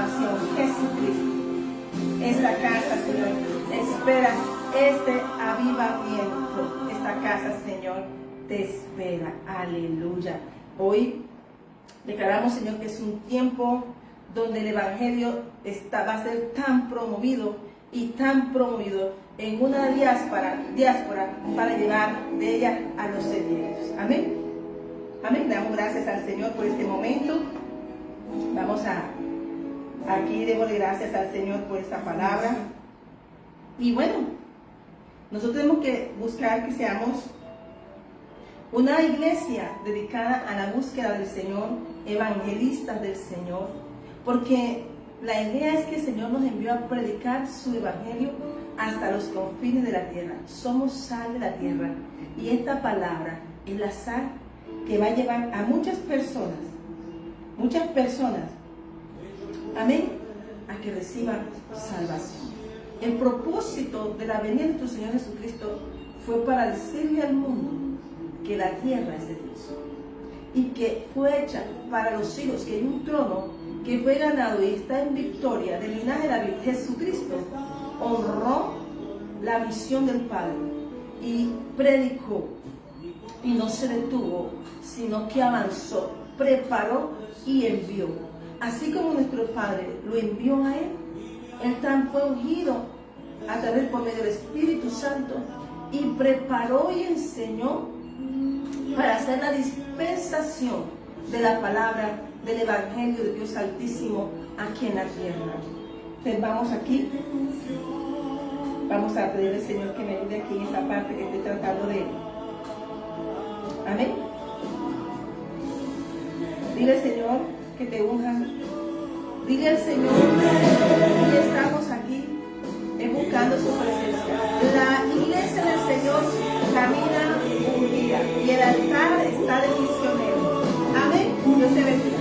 salvación, Jesucristo. Esta casa, Señor, espera este avivamiento. Esta casa, Señor, te espera. Aleluya. Hoy declaramos, Señor, que es un tiempo donde el Evangelio va a ser tan promovido y tan promovido en una diáspora para llevar de ella a los sedientos. Amén. Amén. Damos gracias al Señor por este momento. Vamos aquí démosle gracias al Señor por esta palabra. Y bueno, nosotros tenemos que buscar que seamos una iglesia dedicada a la búsqueda del Señor, evangelistas del Señor, porque la idea es que el Señor nos envió a predicar su evangelio hasta los confines de la tierra. Somos sal de la tierra y esta palabra es la sal que va a llevar a muchas personas, amén, a que reciban salvación. El propósito de la venida de nuestro Señor Jesucristo fue para decirle al mundo que la tierra es de Dios y que fue hecha para los hijos, que hay un trono que fue ganado y está en victoria del linaje de David. Jesucristo honró la visión del Padre y predicó y no se detuvo, sino que avanzó, preparó y envió. Así como nuestro Padre lo envió a Él, Él también fue ungido a través por medio del Espíritu Santo y preparó y enseñó para hacer la dispensación de la palabra del Evangelio de Dios Altísimo aquí en la tierra. Entonces vamos aquí, vamos a pedirle al Señor que me ayude aquí en esta parte que estoy tratando de. Amén. Dile al Señor que te unja. Dile al Señor que estamos aquí buscando su presencia. La iglesia del Señor camina ungida y el altar está de misionero. Amén. Dios te bendiga.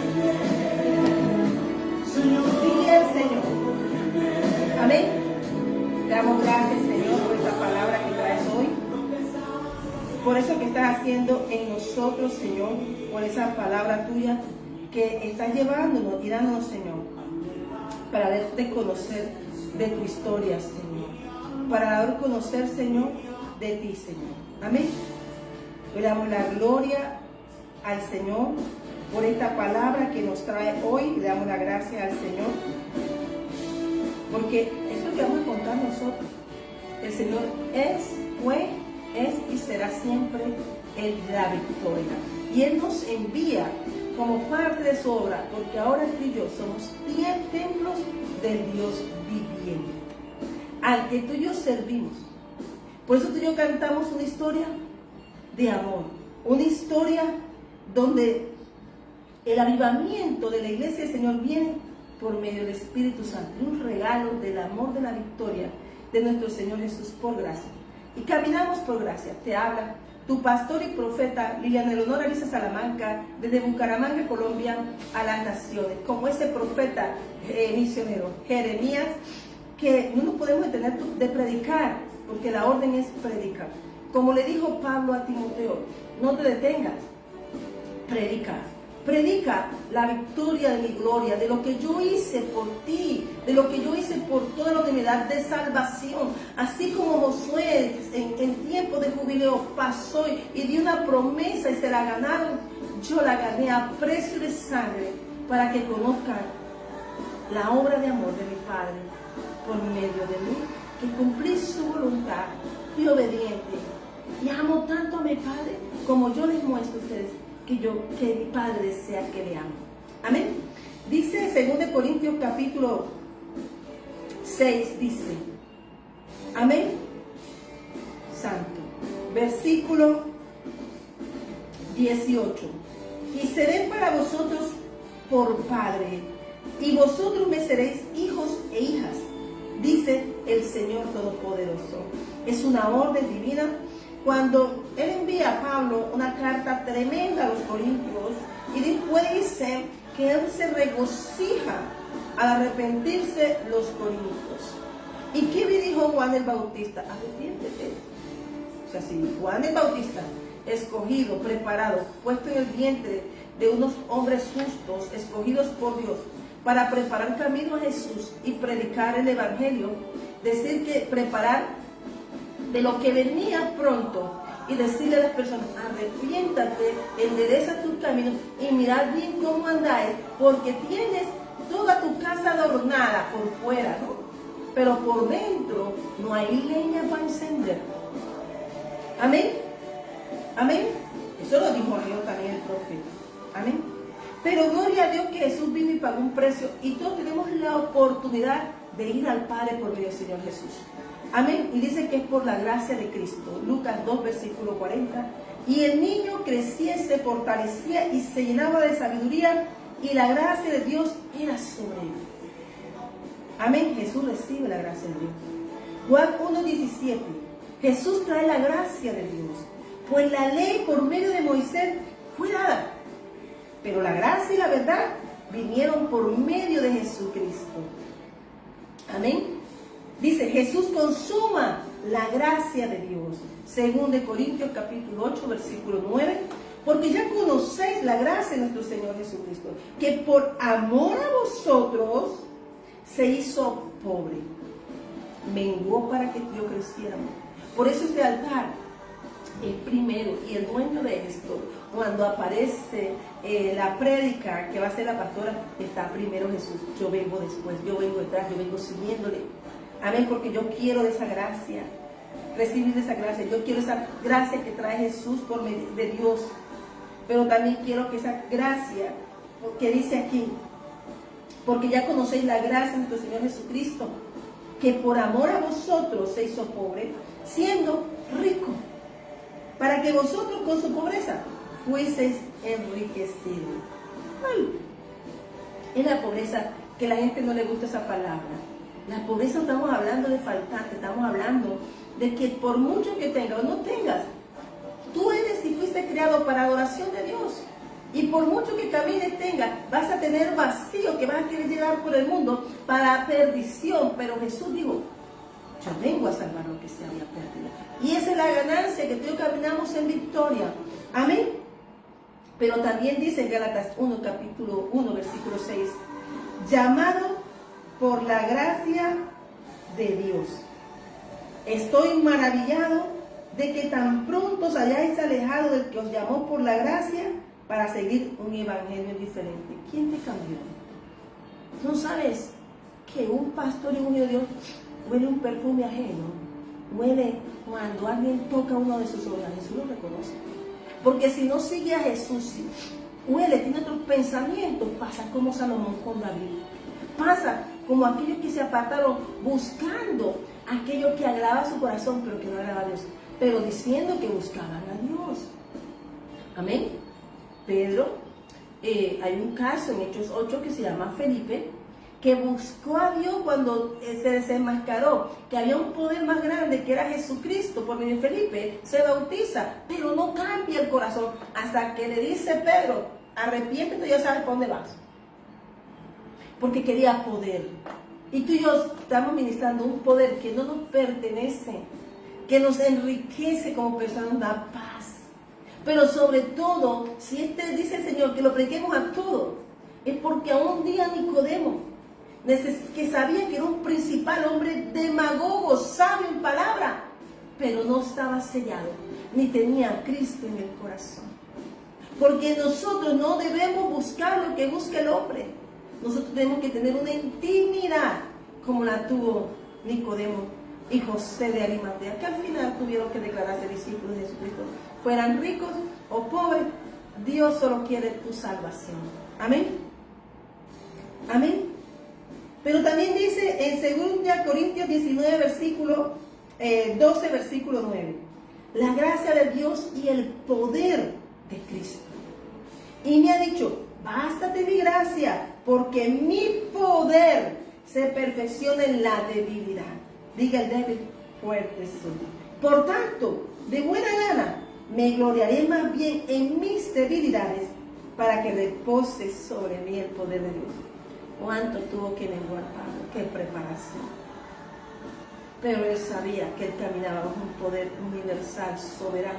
Dile al Señor. Amén. Te damos gracias, Señor, por esta palabra que traes hoy. Por eso que estás haciendo en nosotros, Señor, por esa palabra tuya que estás llevándonos y dándonos, Señor, para darte conocer de tu historia, Señor, para dar conocer, Señor, de ti, Señor. Amén. Le damos la gloria al Señor por esta palabra que nos trae hoy. Le damos la gracia al Señor, porque eso que vamos a contar nosotros, el Señor fue y será siempre el de la victoria. Y Él nos envía como parte de su obra, porque ahora tú y yo somos 10 templos del Dios viviente, al que tú y yo servimos. Por eso tú y yo cantamos una historia de amor, una historia donde el avivamiento de la iglesia del Señor viene por medio del Espíritu Santo, un regalo del amor de la victoria de nuestro Señor Jesús por gracia. Y caminamos por gracia. Te habla tu pastor y profeta Liliana Eleonora Alicia Salamanca, desde Bucaramanga, Colombia, a las naciones, como ese profeta misionero Jeremías, que no nos podemos detener de predicar, porque la orden es predicar. Como le dijo Pablo a Timoteo, no te detengas, predica. Predica la victoria de mi gloria, de lo que yo hice por ti, de lo que yo hice por toda la humanidad, de salvación. Así como Josué en tiempo de jubileo pasó y dio una promesa y se la ganaron, yo la gané a precio de sangre para que conozcan la obra de amor de mi Padre por medio de mí, que cumplí su voluntad, fui obediente y amo tanto a mi Padre como yo les muestro a ustedes que mi Padre desea que le ame. Amén. Dice 2 Corintios capítulo 6, dice, amén, santo, versículo 18, y seré para vosotros por Padre, y vosotros me seréis hijos e hijas, dice el Señor Todopoderoso. Es una orden divina. Cuando él envía a Pablo una carta tremenda a los corintios y después dice que él se regocija al arrepentirse los corintios. ¿Y qué me dijo Juan el Bautista? Arrepiéntete. O sea, si Juan el Bautista, escogido, preparado, puesto en el vientre de unos hombres justos, escogidos por Dios, para preparar camino a Jesús y predicar el Evangelio. Decir que preparar de lo que venía pronto y decirle a las personas, arrepiéntate, endereza tus caminos y mirad bien cómo andáis, porque tienes toda tu casa adornada por fuera, ¿no? Pero por dentro no hay leña para encender. Amén. Amén. Eso lo dijo Dios también el profeta. Amén. Pero gloria a Dios que Jesús vino y pagó un precio y todos tenemos la oportunidad de ir al Padre por medio del Señor Jesús. Amén. Y dice que es por la gracia de Cristo. Lucas 2, versículo 40. Y el niño crecía, se fortalecía y se llenaba de sabiduría y la gracia de Dios era sobre él. Amén. Jesús recibe la gracia de Dios. Juan 1:17. Jesús trae la gracia de Dios. Pues la ley por medio de Moisés fue dada. Pero la gracia y la verdad vinieron por medio de Jesucristo. Amén. Dice, Jesús consuma la gracia de Dios. Según de Corintios capítulo 8, versículo 9. Porque ya conocéis la gracia de nuestro Señor Jesucristo, que por amor a vosotros se hizo pobre. Menguó para que yo creciéramos. Por eso este altar es primero, y el dueño de esto, cuando aparece la prédica que va a ser la pastora, está primero Jesús. Yo vengo después, yo vengo detrás, yo vengo siguiéndole. Amén, porque yo quiero de esa gracia, recibir de esa gracia. Yo quiero esa gracia que trae Jesús por medio de Dios. Pero también quiero que esa gracia, que dice aquí, porque ya conocéis la gracia de nuestro Señor Jesucristo, que por amor a vosotros se hizo pobre, siendo rico, para que vosotros con su pobreza fueseis enriquecidos. Es la pobreza que a la gente no le gusta esa palabra. La pobreza no estamos hablando de faltante, estamos hablando de que por mucho que tengas o no tengas, tú eres y fuiste creado para adoración de Dios. Y por mucho que camines tengas, vas a tener vacío que vas a querer llevar por el mundo para perdición. Pero Jesús dijo, yo vengo a salvar lo que se había perdido. Y esa es la ganancia, que tú caminamos en victoria. Amén. Pero también dice en Gálatas 1, capítulo 1, versículo 6, llamado por la gracia de Dios. Estoy maravillado de que tan pronto os hayáis alejado del que os llamó por la gracia para seguir un evangelio diferente. ¿Quién te cambió? ¿No sabes que un pastor y un hijo de Dios huele un perfume ajeno? Huele cuando alguien toca uno de sus orejas. Jesús lo reconoce. Porque si no sigue a Jesús, si huele, tiene otros pensamientos, pasa como Salomón con David. Pasa como aquellos que se apartaron buscando aquello que agradaba su corazón, pero que no agradaba a Dios. Pero diciendo que buscaban a Dios. Amén. Pedro, hay un caso en Hechos 8 que se llama Felipe, que buscó a Dios cuando se desenmascaró, que había un poder más grande que era Jesucristo. Por medio de Felipe se bautiza, pero no cambia el corazón hasta que le dice Pedro, arrepiéntete, ya sabes para dónde vas. Porque quería poder. Y tú y yo estamos ministrando un poder que no nos pertenece, que nos enriquece como personas, nos da paz. Pero sobre todo, si dice el Señor que lo prediquemos a todos, es porque a un día Nicodemo, que sabía que era un principal hombre demagogo, sabio en palabra, pero no estaba sellado, ni tenía a Cristo en el corazón. Porque nosotros no debemos buscar lo que busca el hombre. Nosotros tenemos que tener una intimidad como la tuvo Nicodemo y José de Arimatea, que al final tuvieron que declararse discípulos de Jesucristo. Fueran ricos o pobres, Dios solo quiere tu salvación. Amén. Amén. Pero también dice en 2 Corintios 19, versículo 12, versículo 9, la gracia de Dios y el poder de Cristo. Y me ha dicho, bástate mi gracia, porque mi poder se perfecciona en la debilidad. Diga el débil, fuerte soy. Por tanto, de buena gana, me gloriaré más bien en mis debilidades, para que repose sobre mí el poder de Dios. ¿Cuánto tuvo que menguar Pablo? ¡Qué preparación! Pero él sabía que él caminaba bajo un poder universal, soberano,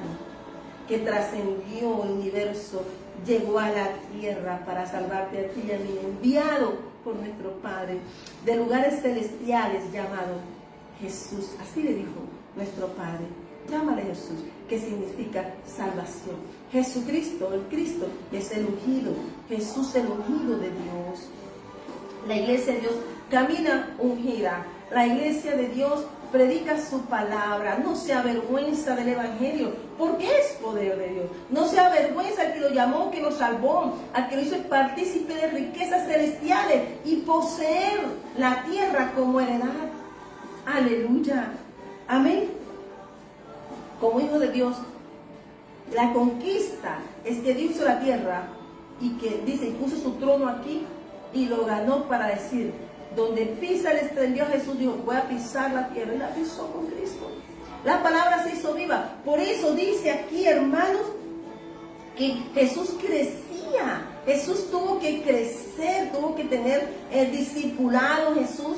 que trascendió el universo, llegó a la tierra para salvarte a ti y a mí, enviado por nuestro Padre de lugares celestiales llamado Jesús. Así le dijo nuestro Padre. Llámale Jesús, que significa salvación. Jesucristo, el Cristo, es el ungido. Jesús, el ungido de Dios. La iglesia de Dios camina ungida. La iglesia de Dios predica su palabra. No se avergüenza del evangelio, porque es poder de Dios. No se avergüenza al que lo llamó, que lo salvó, al que lo hizo partícipe de riquezas celestiales y poseer la tierra como heredad. Aleluya. Amén. Como hijo de Dios, la conquista es que Dios hizo la tierra y que dice, y puso su trono aquí y lo ganó para decir, donde pisa el extendió Jesús, dijo, voy a pisar la tierra, y la pisó con Cristo. La palabra se hizo viva. Por eso dice aquí, hermanos, que Jesús crecía. Jesús tuvo que crecer, tuvo que tener discipulado. Jesús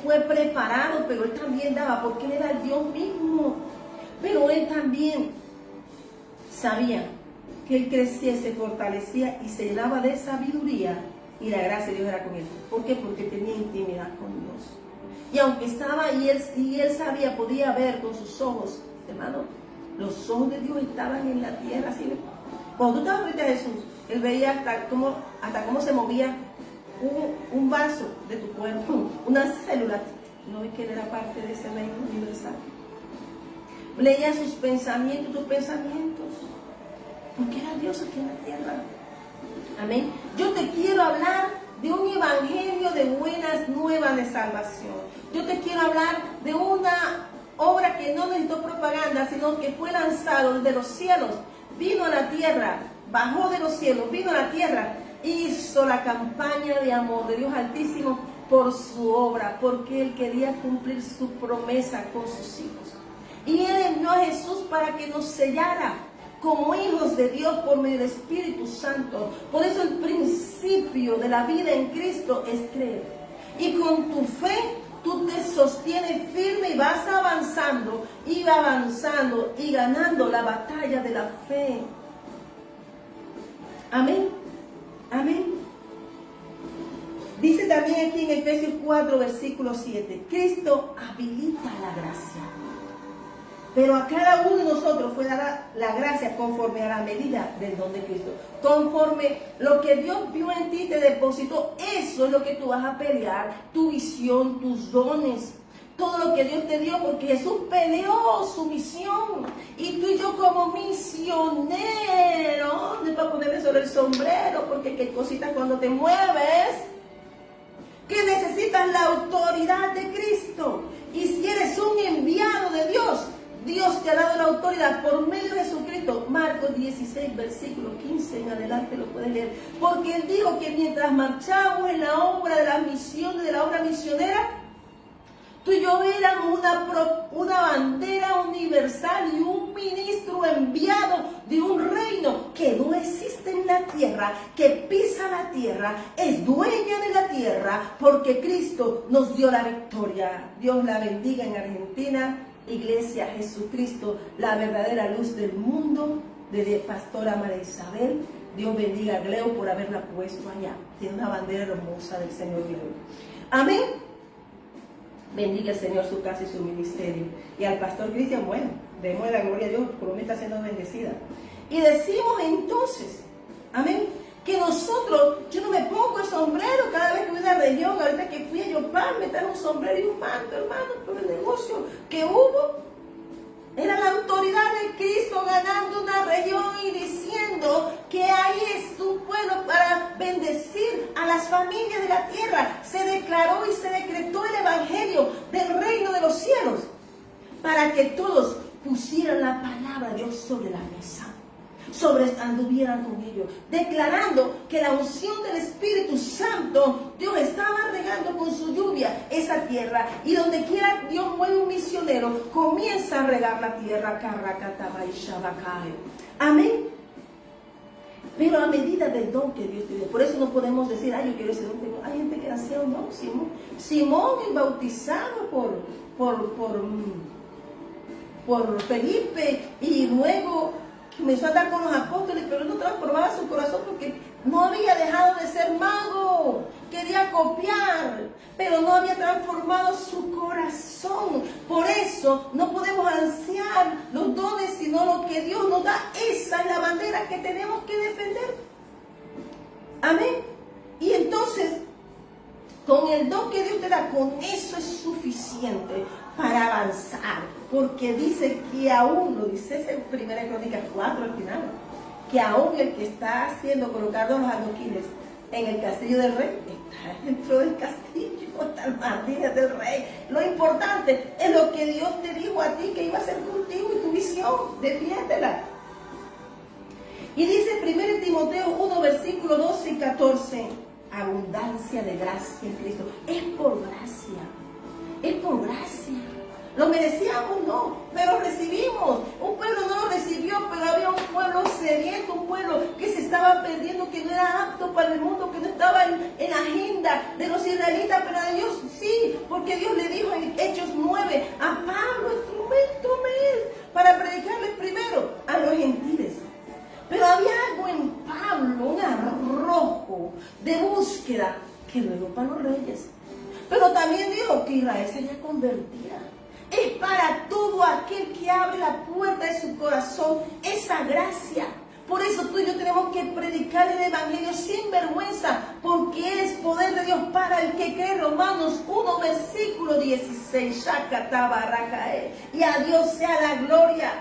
fue preparado, pero Él también daba, porque Él era el Dios mismo. Pero Él también sabía que Él crecía, se fortalecía y se llenaba de sabiduría, y la gracia de Dios era con Él. ¿Por qué? Porque tenía intimidad con Dios. Y aunque estaba ahí, él sabía, podía ver con sus ojos, hermano, los ojos de Dios estaban en la tierra. Así, cuando tú estabas frente a Jesús, Él veía hasta cómo se movía un vaso de tu cuerpo, una célula. ¿No ves que Él era parte de ese reino universal? Leía sus pensamientos, porque era Dios aquí en la tierra. Amén. Yo te quiero hablar de un evangelio de buenas nuevas de salvación. Yo te quiero hablar de una obra que no necesitó propaganda, sino que fue lanzado desde los cielos, vino a la tierra, bajó de los cielos, vino a la tierra, hizo la campaña de amor de Dios Altísimo por su obra, porque Él quería cumplir su promesa con sus hijos. Y Él envió a Jesús para que nos sellara como hijos de Dios por medio del Espíritu Santo. Por eso el principio de la vida en Cristo es creer. Y con tu fe tú te sostienes firme y vas avanzando y ganando la batalla de la fe. Amén. Amén. Dice también aquí en Efesios 4, versículo 7, Cristo habilita la gracia. Pero a cada uno de nosotros fue dada la gracia conforme a la medida del don de Cristo. Conforme lo que Dios vio en ti te depositó, eso es lo que tú vas a pelear. Tu visión, tus dones, todo lo que Dios te dio, porque Jesús peleó su misión. Y tú y yo como misioneros, no es para ponerme sobre el sombrero, porque qué cositas cuando te mueves, que necesitas la autoridad de Cristo. Y si eres un enviado de Dios, Dios te ha dado la autoridad por medio de Jesucristo. Marcos 16, versículo 15 en adelante lo puedes leer. Porque Él dijo que mientras marchamos en la obra de las misiones, de la obra misionera, tú y yo éramos una bandera universal y un ministro enviado de un reino que no existe en la tierra, que pisa la tierra, es dueña de la tierra, porque Cristo nos dio la victoria. Dios la bendiga en Argentina. Iglesia Jesucristo, la verdadera luz del mundo, de Pastora María Isabel. Dios bendiga a Gleo por haberla puesto allá. Tiene una bandera hermosa del Señor Gleo. Amén. Bendiga el Señor su casa y su ministerio. Y al pastor Cristian, bueno, demos la gloria a Dios, por mí está siendo bendecida. Y decimos entonces, amén, que nosotros, yo no me pongo el sombrero cada vez que voy a una región. Ahorita que fui a Yopal, me trajo un sombrero y un manto, hermano, por el negocio que hubo. Era la autoridad de Cristo ganando una región y diciendo que ahí es su pueblo para bendecir a las familias de la tierra. Se declaró y se decretó el evangelio del reino de los cielos para que todos pusieran la palabra de Dios sobre la mesa, anduvieran con ellos, declarando que la unción del Espíritu Santo, Dios estaba regando con su lluvia esa tierra, y donde quiera Dios mueve un misionero, comienza a regar la tierra. Amén. Pero a medida del don que Dios te dio. Por eso no podemos decir, yo quiero ese don. Hay gente que nació, no, Simón es bautizado por Felipe, y luego Comenzó a andar con los apóstoles, pero no transformaba su corazón porque no había dejado de ser mago. Quería copiar, pero no había transformado su corazón. Por eso no podemos ansiar los dones, sino lo que Dios nos da. Esa es la bandera que tenemos que defender. Amén. Y entonces, con el don que Dios te da, con eso es suficiente para avanzar. Porque dice que aún, lo dice en 1 Crónicas 4 al final, que aún el que está haciendo colocar los adoquines en el castillo del rey, está dentro del castillo, está el jardín del rey. Lo importante es lo que Dios te dijo a ti que iba a hacer contigo y tu visión, defiéndela. Y dice 1 Timoteo 1, versículo 12 y 14, abundancia de gracia en Cristo. Es por gracia, es por gracia. Lo merecíamos, no, pero recibimos. Un pueblo no lo recibió, pero había un pueblo sediento, un pueblo que se estaba perdiendo, que no era apto para el mundo, que no estaba en la agenda de los israelitas, pero de Dios sí, porque Dios le dijo en Hechos 9, a Pablo, instrumento me es para predicarles primero a los gentiles. Pero había algo en Pablo, un arrojo de búsqueda, que luego para los reyes. Pero también dijo que Israel sería convertida. Es para todo aquel que abre la puerta de su corazón esa gracia. Por eso tú y yo tenemos que predicar el evangelio sin vergüenza, porque es poder de Dios para el que cree. Romanos 1, versículo 16. Y a Dios sea la gloria.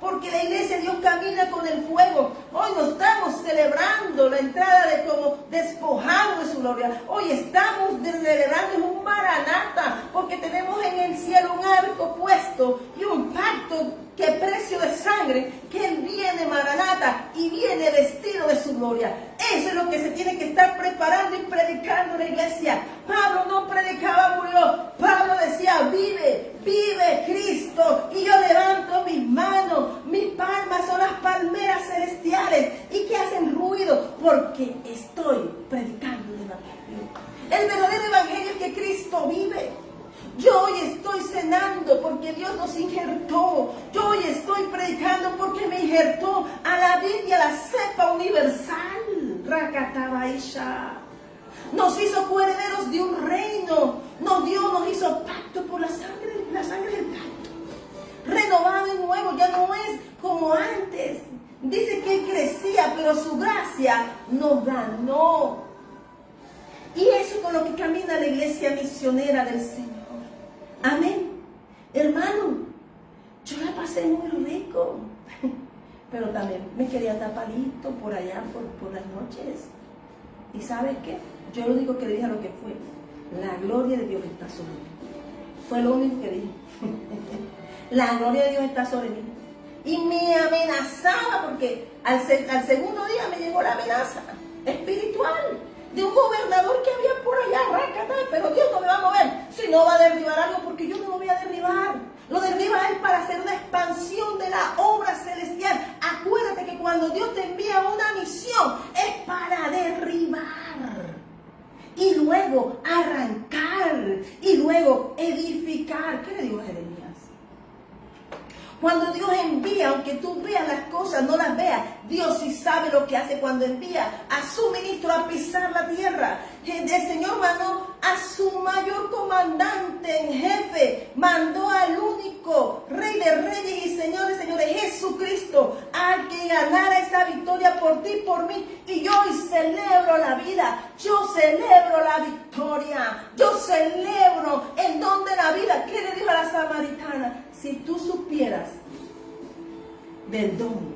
Porque la iglesia de Dios camina con el fuego. Hoy no estamos celebrando la entrada de como despojado de su gloria. Hoy estamos celebrando un maranata, porque tenemos en el cielo un arco puesto y un pacto que precio de sangre, que Él viene maranata y viene vestido de su gloria. Eso es lo que se tiene que estar preparando y predicando en la iglesia. Pablo no predicaba, murió. Pablo decía, vive, vive Cristo. Y yo levanto mis manos, mis palmas son las palmeras celestiales y que hacen ruido porque estoy predicando el evangelio. El verdadero evangelio es que Cristo vive. Yo hoy estoy cenando porque Dios nos injertó. Yo hoy estoy predicando porque me injertó a la vid y a la cepa universal. Rakatabaisha. Nos hizo coherederos de un reino. Nos hizo pacto por la sangre del pacto. Renovado y nuevo, ya no es como antes. Dice que Él crecía, pero su gracia nos ganó. Y eso con lo que camina la iglesia misionera del Señor. Amén. Hermano, yo la pasé muy rico, pero también me quería tapadito por allá, por las noches. ¿Y sabes qué? Yo lo único que le dije a lo que fue, la gloria de Dios está sobre mí. Fue lo único que dije. La gloria de Dios está sobre mí. Y me amenazaba, porque al segundo día me llegó la amenaza espiritual de un gobernador que había por allá, pero Dios no me va a mover si no va a derribar algo, porque yo no lo voy a derribar. Lo derriba Él para hacer una expansión de la obra celestial. Acuérdate que cuando Dios te envía una misión es para derribar y luego arrancar y luego edificar. ¿Qué le digo a Jeremías? Cuando Dios envía, aunque tú veas las cosas, no las veas, Dios sí sabe lo que hace cuando envía a su ministro a pisar la tierra. El Señor mandó a su mayor comandante en jefe, mandó al único Rey de Reyes y Señor de Señores, Jesucristo, a que ganara esta victoria por ti y por mí. Y yo hoy celebro la vida, yo celebro la victoria, yo celebro el don de la vida. ¿Qué le dijo a la samaritana? Si tú supieras del don,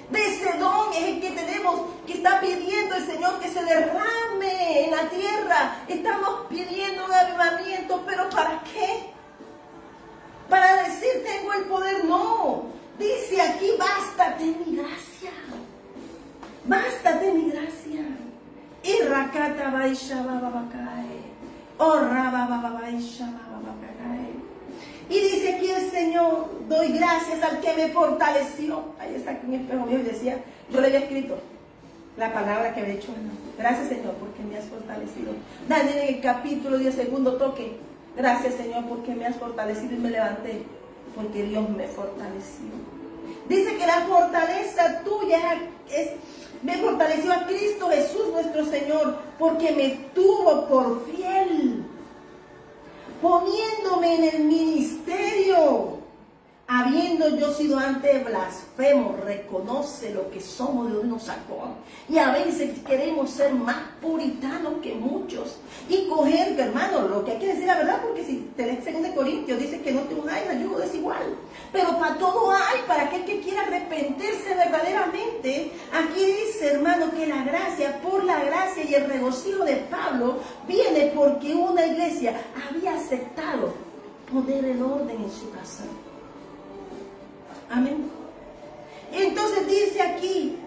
de ese don es el que tenemos, que está pidiendo el Señor que se derrame en la tierra. Estamos pidiendo un avivamiento, pero ¿para qué? Para decir tengo el poder, no. Dice aquí, bástate mi gracia. Bástate mi gracia. Y rakata baisha bababakae. Oh rabababaisha bababakae. Y dice aquí el Señor, doy gracias al que me fortaleció. Ahí está aquí mi espejo viejo y decía, yo le había escrito la palabra que había hecho. Gracias Señor porque me has fortalecido. Daniel en el capítulo 10, segundo toque. Gracias Señor porque me has fortalecido y me levanté. Porque Dios me fortaleció. Dice que la fortaleza tuya me fortaleció a Cristo Jesús nuestro Señor, porque me tuvo por fiel, poniéndome en el ministerio. Habiendo yo sido antes blasfemo, reconoce lo que somos, de donde nos sacó. Y a veces queremos ser más puritanos que muchos. Y coger, hermano, lo que hay que decir la verdad, porque si te lees 2 Corintios, dice que no te unáis a yugo desigual. Pero para todo hay, para aquel que quiera arrepentirse verdaderamente. Aquí dice, hermano, que la gracia, por la gracia y el regocijo de Pablo, viene porque una iglesia había aceptado poner el orden en su casa. Amén. Entonces dice aquí,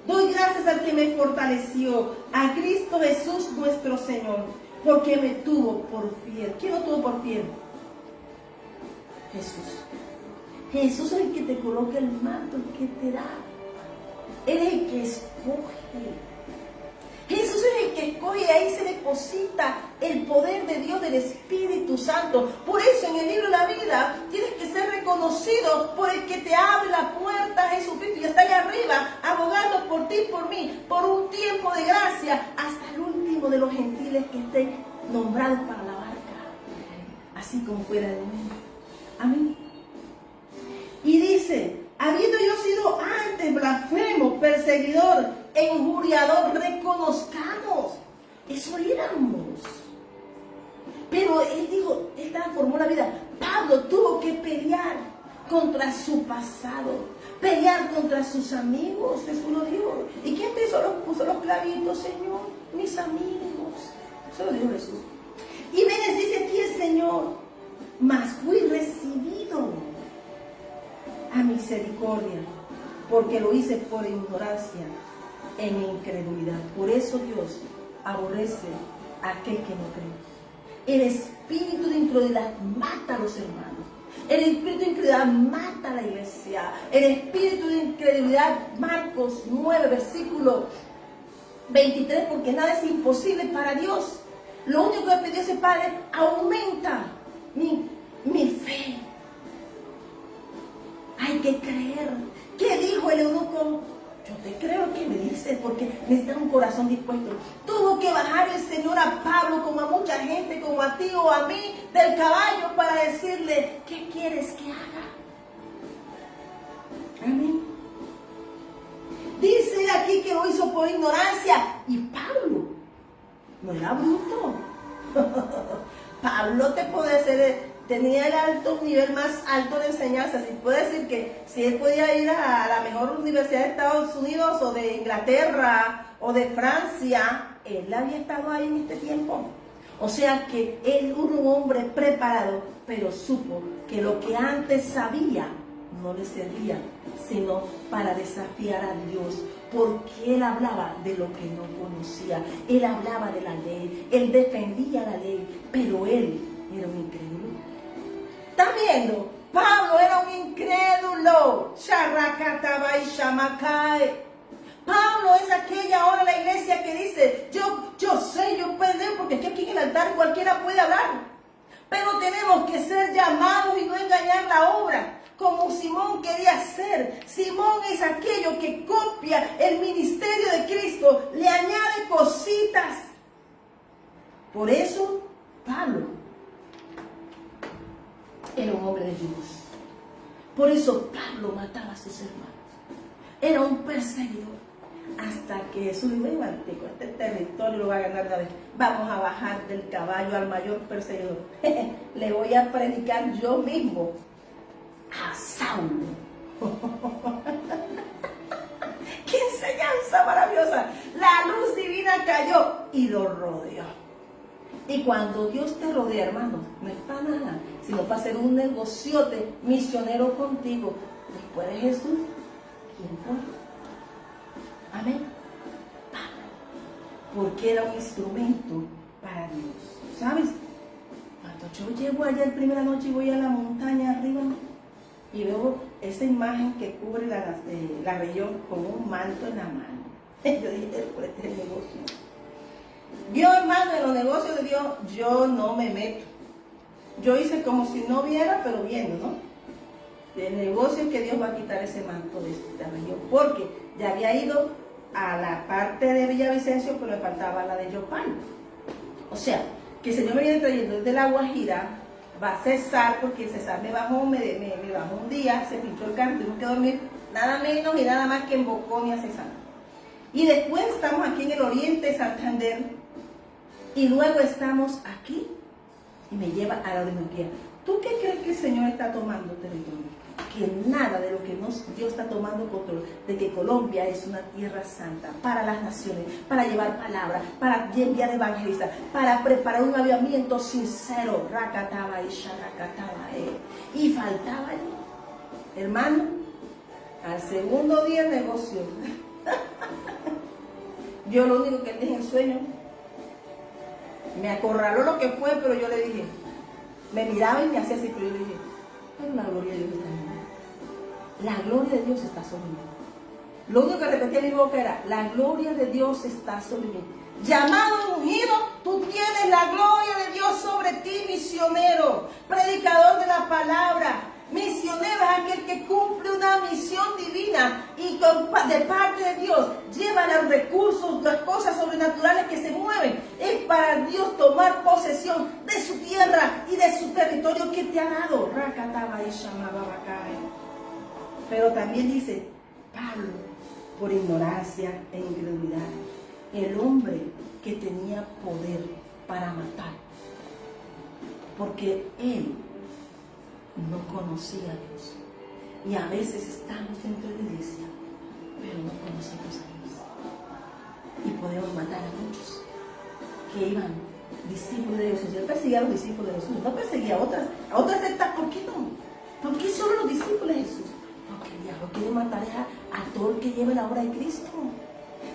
doy gracias al que me fortaleció, a Cristo Jesús nuestro Señor, porque me tuvo por fiel. ¿Quién lo tuvo por fiel? Jesús. Jesús es el que te coloca el manto, el que te da. Él es el que escoge. Jesús es el que escoge, y ahí se deposita el poder de Dios, del Espíritu Santo. Por eso en el libro de la vida tienes que ser reconocido por el que te abre la puerta, Jesucristo, y está allá arriba, abogando por ti y por mí, por un tiempo de gracia, hasta el último de los gentiles que estén nombrados para la barca, así como fuera de mí. Amén. Y dice, habiendo yo sido antes blasfemo, perseguidor, injuriador, reconozcamos, eso éramos. Pero él dijo, él transformó la vida. Pablo tuvo que pelear contra su pasado, pelear contra sus amigos. Jesús lo dijo. ¿Y quién puso los clavitos, Señor? Mis amigos. Eso lo dijo Jesús. Y ven, dice aquí el Señor, mas fui recibido a misericordia, porque lo hice por ignorancia, en mi incredulidad. Por eso Dios aborrece a aquel que no cree. El espíritu de incredulidad mata a los hermanos. El espíritu de incredulidad mata a la iglesia. El espíritu de incredulidad, Marcos 9, versículo 23, porque nada es imposible para Dios. Lo único que pidió ese Padre, aumenta mi fe. Hay que creer. ¿Qué dijo el eunuco? Yo te creo que me dice, porque necesita un corazón dispuesto. Tuvo que bajar el Señor a Pablo, como a mucha gente, como a ti o a mí, del caballo, para decirle, ¿qué quieres que haga? Amén. Dice aquí que lo hizo por ignorancia. Y Pablo no era bruto. Pablo te puede ser... tenía el nivel más alto de enseñanza. Si puede decir que si él podía ir a la mejor universidad de Estados Unidos o de Inglaterra o de Francia, él había estado ahí en este tiempo. O sea que él era un hombre preparado, pero supo que lo que antes sabía no le servía, sino para desafiar a Dios, porque él hablaba de lo que no conocía. Él hablaba de la ley, él defendía la ley, pero él era un incrédulo. ¿Estás viendo? Pablo era un incrédulo. Pablo es aquella ahora la iglesia que dice, yo sé, yo puedo, porque es que aquí en el altar cualquiera puede hablar. Pero tenemos que ser llamados y no engañar la obra, como Simón quería hacer. Simón es aquello que copia el ministerio de Cristo, le añade cositas. Por eso, Pablo era un hombre de Dios. Por eso Pablo mataba a sus hermanos. Era un perseguidor. Hasta que Jesús le dijo, este territorio lo va a ganar una vez. Vamos a bajar del caballo al mayor perseguidor. Le voy a predicar yo mismo a Saulo. ¡Qué enseñanza maravillosa! La luz divina cayó y lo rodeó. Y cuando Dios te rodea, hermano, no es para nada, sino para hacer un negociote misionero contigo. Después de Jesús, ¿quién fue? Amén. Pablo. Porque era un instrumento para Dios. ¿Sabes? Cuando yo llego allá la primera noche y voy a la montaña arriba y veo esa imagen que cubre la región con un manto en la mano. Yo dije, por este es el negocio. Yo, hermano, en los negocios de Dios, yo no me meto. Yo hice como si no viera, pero viendo, ¿no? de negocios que Dios va a quitar ese manto de esta región, porque ya había ido a la parte de Villavicencio, pero le faltaba la de Yopal. O sea, que el Señor me viene trayendo desde La Guajira, va a cesar, porque César me bajó un día, se pinchó el carro, tuvimos que dormir nada menos y nada más que en Boconia, César. Y después estamos aquí en el oriente de Santander, y luego estamos aquí, y me lleva a la Orinoquía. ¿Tú qué crees que el Señor está tomando territorio? Que nada de lo que Dios está tomando control, de que Colombia es una tierra santa para las naciones, para llevar palabra, para enviar evangelistas, para preparar un avivamiento sincero. Racataba y sharacataba. Y faltaba ahí, hermano, al segundo día de negocio. Yo lo único que dije en sueño, me acorraló lo que fue, pero yo le dije, me miraba y me hacía así, pero yo le dije, pero la gloria de Dios está en mí. La gloria de Dios está sobre mí. Lo único que repetía en mi boca era, la gloria de Dios está sobre mí. Llamado ungido, tú tienes la gloria de Dios sobre ti, misionero, predicador de la palabra. Misionero es aquel que cumple una misión divina y de parte de Dios lleva los recursos, las cosas sobrenaturales que se mueven. Es para Dios tomar posesión de su tierra y de su territorio que te ha dado. Pero también dice Pablo, por ignorancia e incredulidad, el hombre que tenía poder para matar, porque él no conocía a Dios. Y a veces estamos dentro de la iglesia, pero no conocemos a Dios. Y podemos matar a muchos que iban discípulos de Jesús. Él perseguía a los discípulos de Jesús, no perseguía a otras sectas. ¿Por qué no? ¿Por qué solo los discípulos de Jesús? Porque el diablo quiere matar a todo el que lleve la obra de Cristo.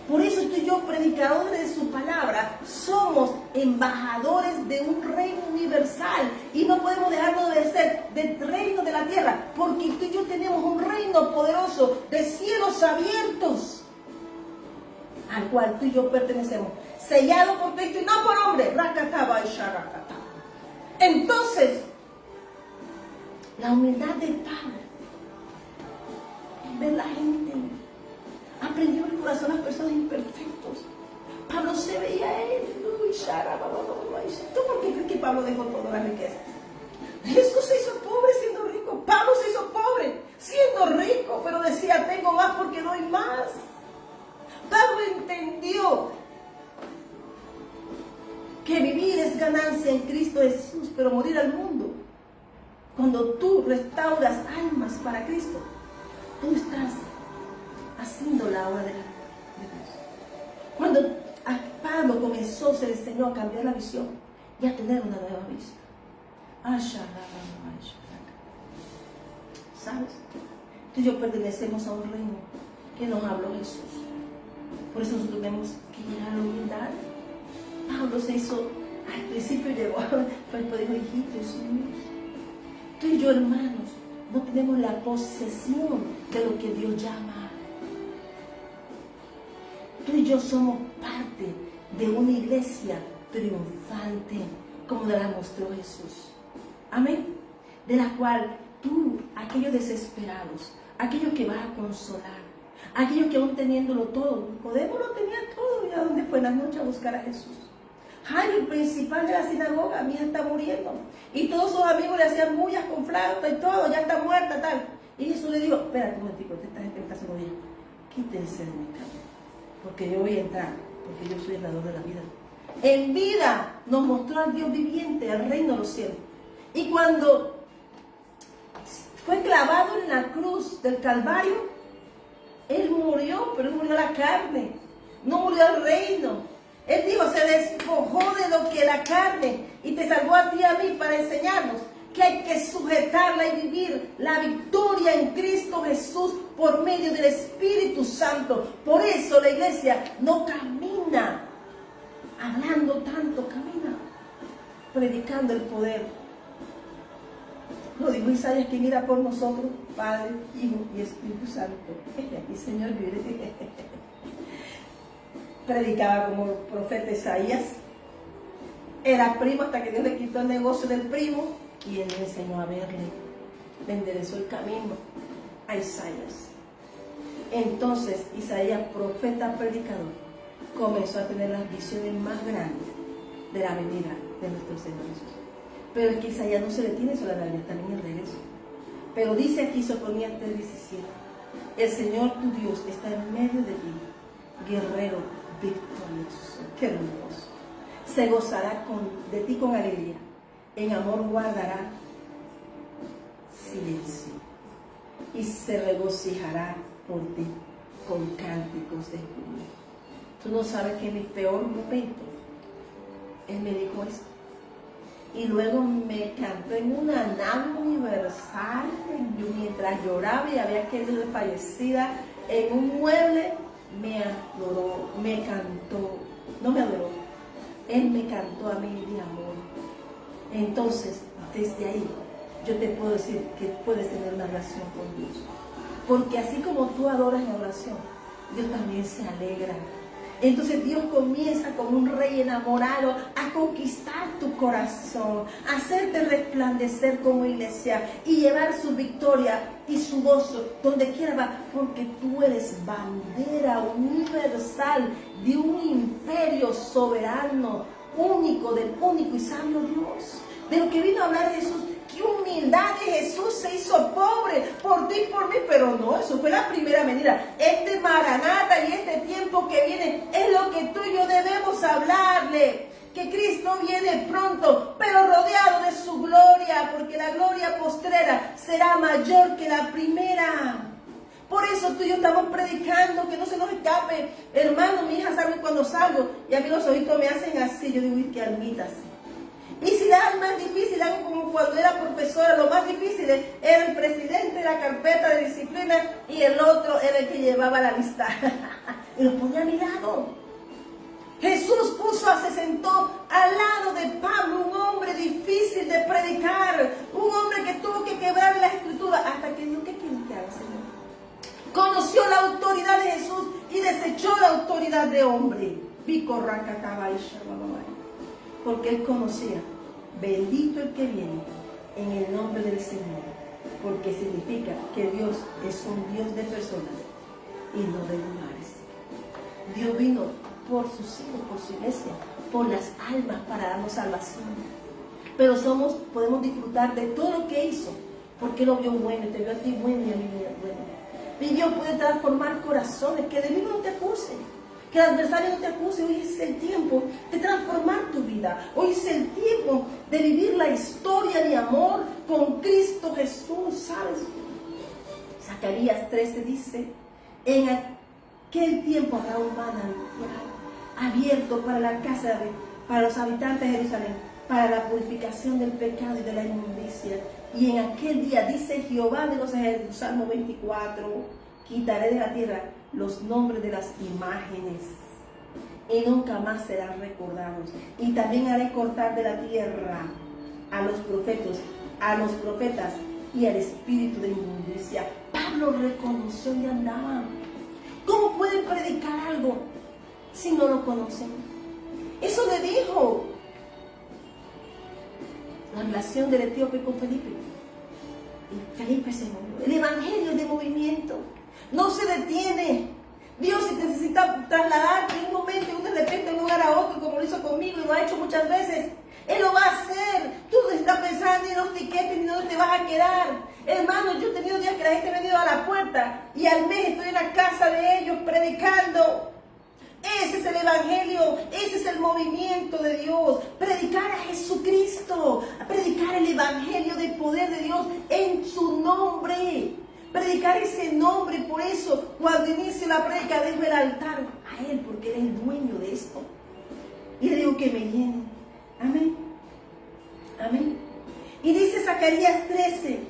Por eso tú y yo, predicadores de su palabra, somos embajadores de un reino universal y no podemos dejarlo de ser del reino de la tierra, porque tú y yo tenemos un reino poderoso de cielos abiertos al cual tú y yo pertenecemos, sellado por Cristo y no por hombre. Rakataba y sharakataba. Entonces, la humildad de Pablo, ver la gente, aprendió el corazón a las personas imperfectos. Pablo se veía a él. ¿Tú por qué crees que Pablo dejó todas las riquezas? Jesús se hizo pobre siendo rico. Pablo se hizo pobre siendo rico, pero decía, tengo más porque doy más. Pablo entendió que vivir es ganancia en Cristo Jesús, pero morir al mundo. Cuando tú restauras almas para Cristo, tú estás haciendo la obra de Dios. Cuando a Pablo comenzó, se le enseñó a cambiar la visión y a tener una nueva vista. ¿Sabes? Tú y yo pertenecemos a un reino que nos habló Jesús. Por eso nosotros tenemos que llegar a la humildad. Pablo se hizo, al principio llegó, pues dijo, hijitos míos. Tú y yo, hermanos, no tenemos la posesión de lo que Dios llama. Tú y yo somos parte de una iglesia triunfante, como la mostró Jesús. Amén. De la cual tú, aquellos desesperados, aquellos que vas a consolar, aquellos que aún teniéndolo todo, Nicodemo lo tenía todo, y a dónde fue en la noche a buscar a Jesús. Jairo, el principal de la sinagoga, mi hija está muriendo. Y todos sus amigos le hacían bullas con flauta y todo, ya está muerta, tal. Y Jesús le dijo, espérate un momentico, esta gente me está haciendo bien. Quítense de mi camino, porque yo voy a entrar, porque yo soy el dador de la vida. En vida nos mostró al Dios viviente, al reino de los cielos. Y cuando fue clavado en la cruz del Calvario, Él murió, pero Él murió a la carne, no murió al reino. Él dijo, se despojó de lo que la carne y te salvó a ti y a mí para enseñarnos que hay que sujetarla y vivir la victoria en Cristo Jesús por medio del Espíritu Santo. Por eso la iglesia no camina hablando tanto, camina predicando el poder. Lo dijo Isaías, quien irá por nosotros, Padre, Hijo y Espíritu Santo. Y Señor, vive. Predicaba como el profeta Isaías. Era primo hasta que Dios le quitó el negocio del primo y Él le enseñó a verle. le enderezó el camino a Isaías. Entonces Isaías, profeta predicador, comenzó a tener las visiones más grandes de la venida de nuestro Señor Jesús. Pero es que Isaías no se detiene solamente, también el regreso. Pero dice aquí Sofonías 3:17, el Señor tu Dios está en medio de ti, guerrero victorioso. Qué hermoso. Se gozará de ti con alegría, en amor guardará silencio y se regocijará por ti con cánticos de júbilo. Tú no sabes que en mi peor momento Él me dijo esto. Y luego me cantó en una nave universal, mientras lloraba y había quedado fallecida en un mueble, me adoró, me cantó, no me adoró, Él me cantó a mí de amor. Entonces, desde ahí, yo te puedo decir que puedes tener una relación con Dios. Porque así como tú adoras en oración, Dios también se alegra. Entonces Dios comienza como un rey enamorado a conquistar tu corazón, a hacerte resplandecer como iglesia y llevar su victoria y su gozo donde quiera va, porque tú eres bandera universal de un imperio soberano, único, del único y sabio Dios. De lo que vino a hablar Jesús, qué humildad de Jesús, se hizo pobre por ti y por mí, pero no, eso fue la primera medida. Este Maranata y este tiempo que viene es lo que tú y yo debemos hablarle, que Cristo viene pronto, pero rodeado de su gloria, porque la gloria postrera será mayor que la primera. Por eso tú y yo estamos predicando, que no se nos escape. Hermano, mi hija sabe cuando salgo y a mí los ojitos me hacen así, yo digo, uy, qué almitas. Y si la más difícil, hago como cuando era profesora, lo más difícil era el presidente de la carpeta de disciplina y el otro era el que llevaba la lista. Y lo ponía a mi lado. Jesús se sentó al lado de Pablo, un hombre difícil de predicar, un hombre que tuvo que quebrar la escritura hasta que dijo, ¿qué quieren que haga, Señor? Conoció la autoridad de Jesús y desechó la autoridad de hombre. Porque él conocía, bendito el que viene en el nombre del Señor, porque significa que Dios es un Dios de personas y no de lugares. Dios vino por sus hijos, por su iglesia, por las almas para darnos salvación. Pero podemos disfrutar de todo lo que hizo, porque lo vio bueno, te vio a ti bueno y a mí bueno. Y Dios puede transformar corazones, que el enemigo no te acuse, que el adversario no te acuse. Hoy es el tiempo de transformar tu vida. Hoy es el tiempo de vivir la historia de amor con Cristo Jesús, ¿sabes? Zacarías 13 dice, en aquel tiempo habrá un manantial abierto para la casa para los habitantes de Jerusalén, para la purificación del pecado y de la inmundicia. Y en aquel día, dice Jehová de los ejércitos, Salmo 24, quitaré de la tierra los nombres de las imágenes y nunca más serán recordados. Y también haré cortar de la tierra a los profetas y al espíritu de inmundicia. Pablo reconoció y andaba. ¿Cómo pueden predicar algo si no lo conocen? Eso le dijo la relación del etíope con Felipe. Y Felipe se movió. El evangelio de movimiento no se detiene. Dios, si necesita trasladarte en un momento, de repente, de un lugar a otro, como lo hizo conmigo y lo ha hecho muchas veces, Él lo va a hacer. Tú no estás pensando en los tiquetes ni dónde te vas a quedar. Hermano, yo he tenido días que la gente ha venido a la puerta y al mes estoy en la casa de ellos predicando. Ese es el evangelio, ese es el movimiento de Dios. Predicar a Jesucristo, predicar el evangelio del poder de Dios en su nombre. Predicar ese nombre, por eso cuando inicio la predica dejo el altar a Él, porque Él es el dueño de esto. Y le digo que me llene. Amén. Amén. Y dice Zacarías 13,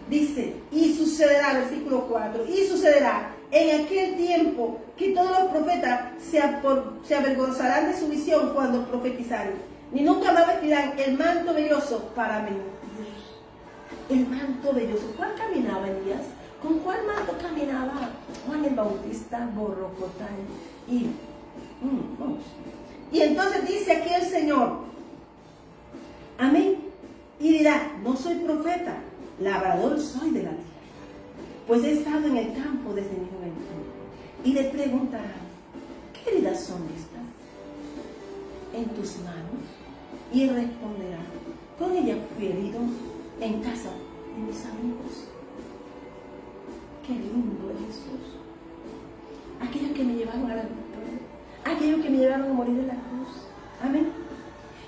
dice, y sucederá, versículo 4, y sucederá en aquel tiempo que todos los profetas se avergonzarán de su visión cuando profetizaren, ni nunca más vestirán el manto velloso para mentir. El manto velloso. ¿Cuál caminaba Elías? ¿Con cuál manto caminaba Juan el Bautista? Borrocotán. Vamos. Y entonces dice aquí el Señor, amén, y dirá, no soy profeta, labrador soy de la tierra, pues he estado en el campo desde mi juventud. Y le preguntarán, ¿qué heridas son estas en tus manos? Y él responderá, con ella fui herido en casa de mis amigos. Qué lindo es Jesús. Aquellos que me llevaron a la victoria, aquellos que me llevaron a morir en la cruz. Amén.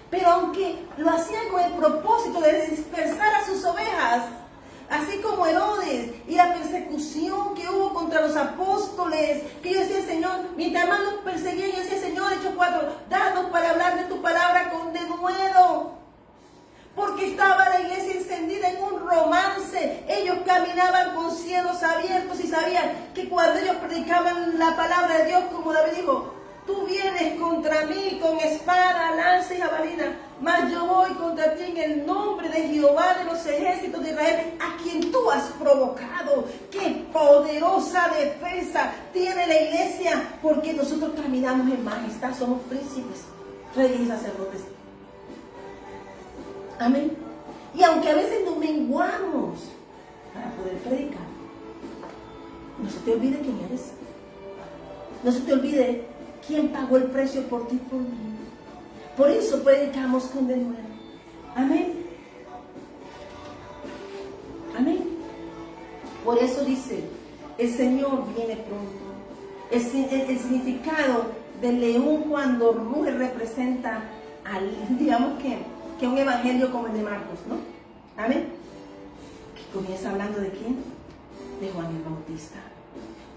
Pero aunque lo hacían con el propósito de dispersar a sus ovejas, así como Herodes y la persecución que hubo contra los apóstoles, que yo decía, Señor, mientras más los perseguían, yo decía, Señor, Hechos 4, danos para hablar de tu palabra con denuedo. Porque estaba la iglesia encendida en un romance. Ellos caminaban con cielos abiertos y sabían que cuando ellos predicaban la palabra de Dios, como David dijo, tú vienes contra mí con espada, lanza y jabalina, mas yo voy contra ti en el nombre de Jehová de los ejércitos de Israel, a quien tú has provocado. ¡Qué poderosa defensa tiene la iglesia! Porque nosotros caminamos en majestad, somos príncipes, reyes y sacerdotes. Amén. Y aunque a veces nos menguamos para poder predicar, no se te olvide quién eres. No se te olvide quién pagó el precio por ti y por mí. Por eso predicamos con denuedo. Amén. Amén. Por eso dice, el Señor viene pronto. El significado del león cuando ruge representa al, digamos que un evangelio como el de Marcos, ¿no? Amén. Que comienza hablando de quién? De Juan el Bautista.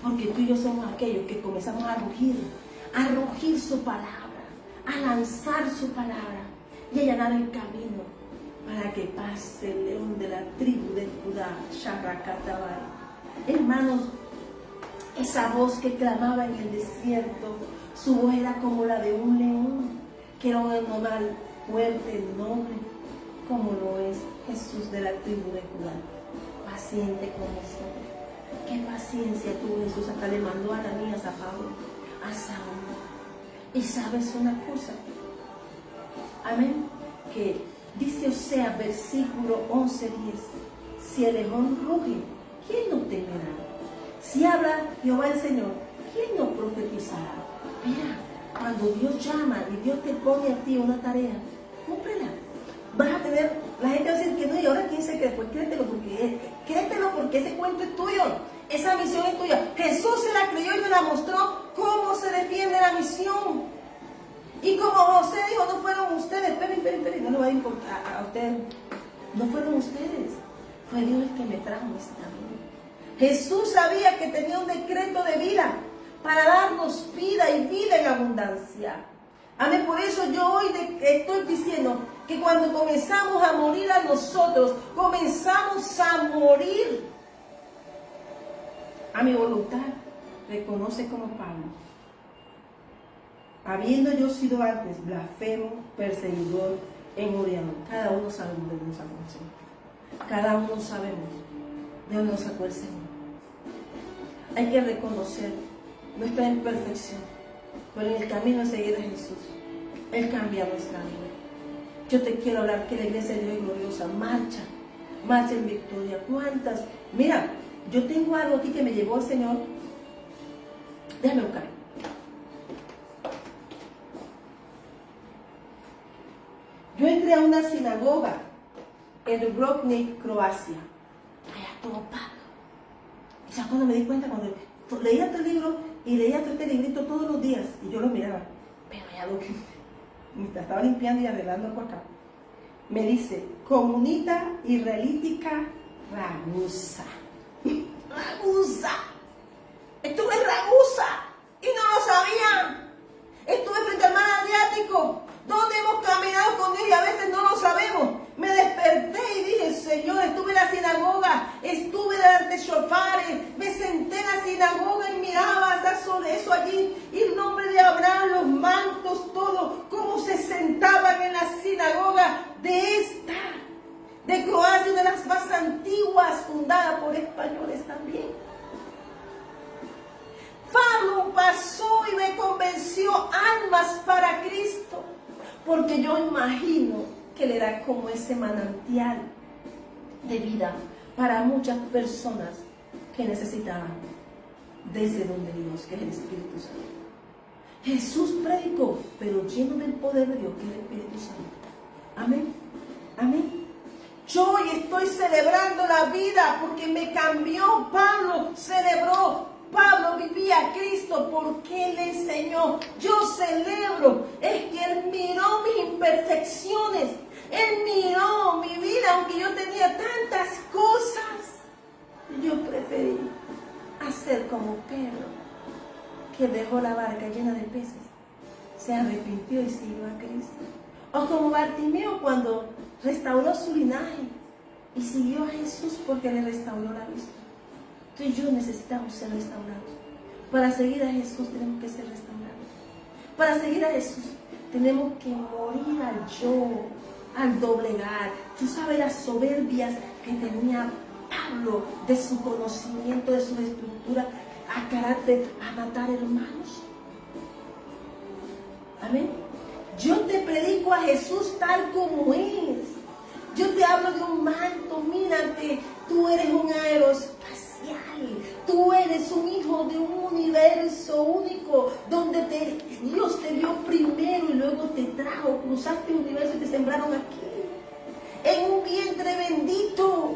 Porque tú y yo somos aquellos que comenzamos a rugir su palabra, a lanzar su palabra y a allanar el camino para que pase el león de la tribu de Judá, Sharrakatabai. Hermanos, esa voz que clamaba en el desierto, su voz era como la de un león, que era un animal fuerte, noble, como lo es Jesús de la tribu de Judá, paciente con nosotros. Qué paciencia tuvo Jesús, hasta le mandó a Ananías, a Pablo, a Saúl. Y sabes una cosa, amén, que dice Oseas, versículo 11:10, si el león ruge, ¿quién no temerá? Si habla Jehová el Señor, ¿quién no profetizará? Mira, cuando Dios llama y Dios te pone a ti una tarea, cúmprela. Vas a tener, la gente va a decir que no, y ahora quién se cree, pues créetelo porque ese cuento es tuyo, esa misión es tuya. Jesús se la creyó y me la mostró cómo se defiende la misión. Y como José dijo, no fueron ustedes, esperen, no le va a importar a ustedes, no fueron ustedes, fue Dios el que me trajo este camino. Jesús sabía que tenía un decreto de vida para darnos vida y vida en abundancia. Amén. Por eso yo hoy estoy diciendo que cuando comenzamos a morir a nosotros, comenzamos a morir a mi voluntad. Reconoce como Pablo, habiendo yo sido antes blasfemo, perseguidor, enjuriador. Cada uno sabe de dónde nos sacó el Señor. Cada uno sabemos de dónde nos sacó el Señor. Hay que reconocer nuestra imperfección, pero en el camino a seguir a Jesús, Él cambia nuestra vida. Yo te quiero hablar que la iglesia de Dios es gloriosa, marcha en victoria. ¿Cuántas? Mira, yo tengo algo aquí que me llevó el Señor. Déjame buscar. Yo entré a una sinagoga en Dubrovnik, Croacia. Allá todo pago. Y ya cuando me di cuenta, cuando leía este libro y leía este librito todos los días, y yo lo miraba, pero allá lo que me estaba limpiando y arreglando por acá, me dice, Comunita Israelítica Ragusa. Ragusa. Estuve en Ragusa y no lo sabía. Estuve frente al mar Adriático, donde hemos caminado con Dios y a veces no lo sabemos. Me desperté y dije, Señor, estuve en la sinagoga, estuve delante de shofares, me senté en la sinagoga y miraba eso allí, y el nombre de Abraham, los mantos, todo, cómo se sentaban en la sinagoga de Croacia, de las más antiguas, fundada por españoles también. Pablo pasó y me convenció almas para Cristo, porque yo imagino que él era como ese manantial de vida para muchas personas que necesitaban desde donde Dios, que es el Espíritu Santo. Jesús predicó, pero lleno del poder de Dios, que es el Espíritu Santo. Amén. Amén. Yo hoy estoy celebrando la vida porque me cambió. Pablo celebró. Pablo vivía a Cristo porque Él enseñó. Yo celebro. Es que Él miró mis imperfecciones. Él miró mi vida, aunque yo tenía tantas cosas. Yo preferí hacer como Pedro, que dejó la barca llena de peces, se arrepintió y siguió a Cristo. O como Bartimeo, cuando restauró su linaje y siguió a Jesús porque le restauró la vista. Tú y yo necesitamos ser restaurados. Para seguir a Jesús tenemos que ser restaurados. Para seguir a Jesús tenemos que morir al yo, al doblegar. Tú sabes las soberbias que tenía Pablo, de su conocimiento, de su estructura, a carácter, a matar hermanos. Amén. Yo te predico a Jesús tal como es. Yo te hablo de un manto. Mírate, tú eres un aeroespacial. Tú eres un hijo de un universo único, donde Dios te vio primero y luego te trajo. Cruzaste el universo y te sembraron aquí, en un vientre bendito.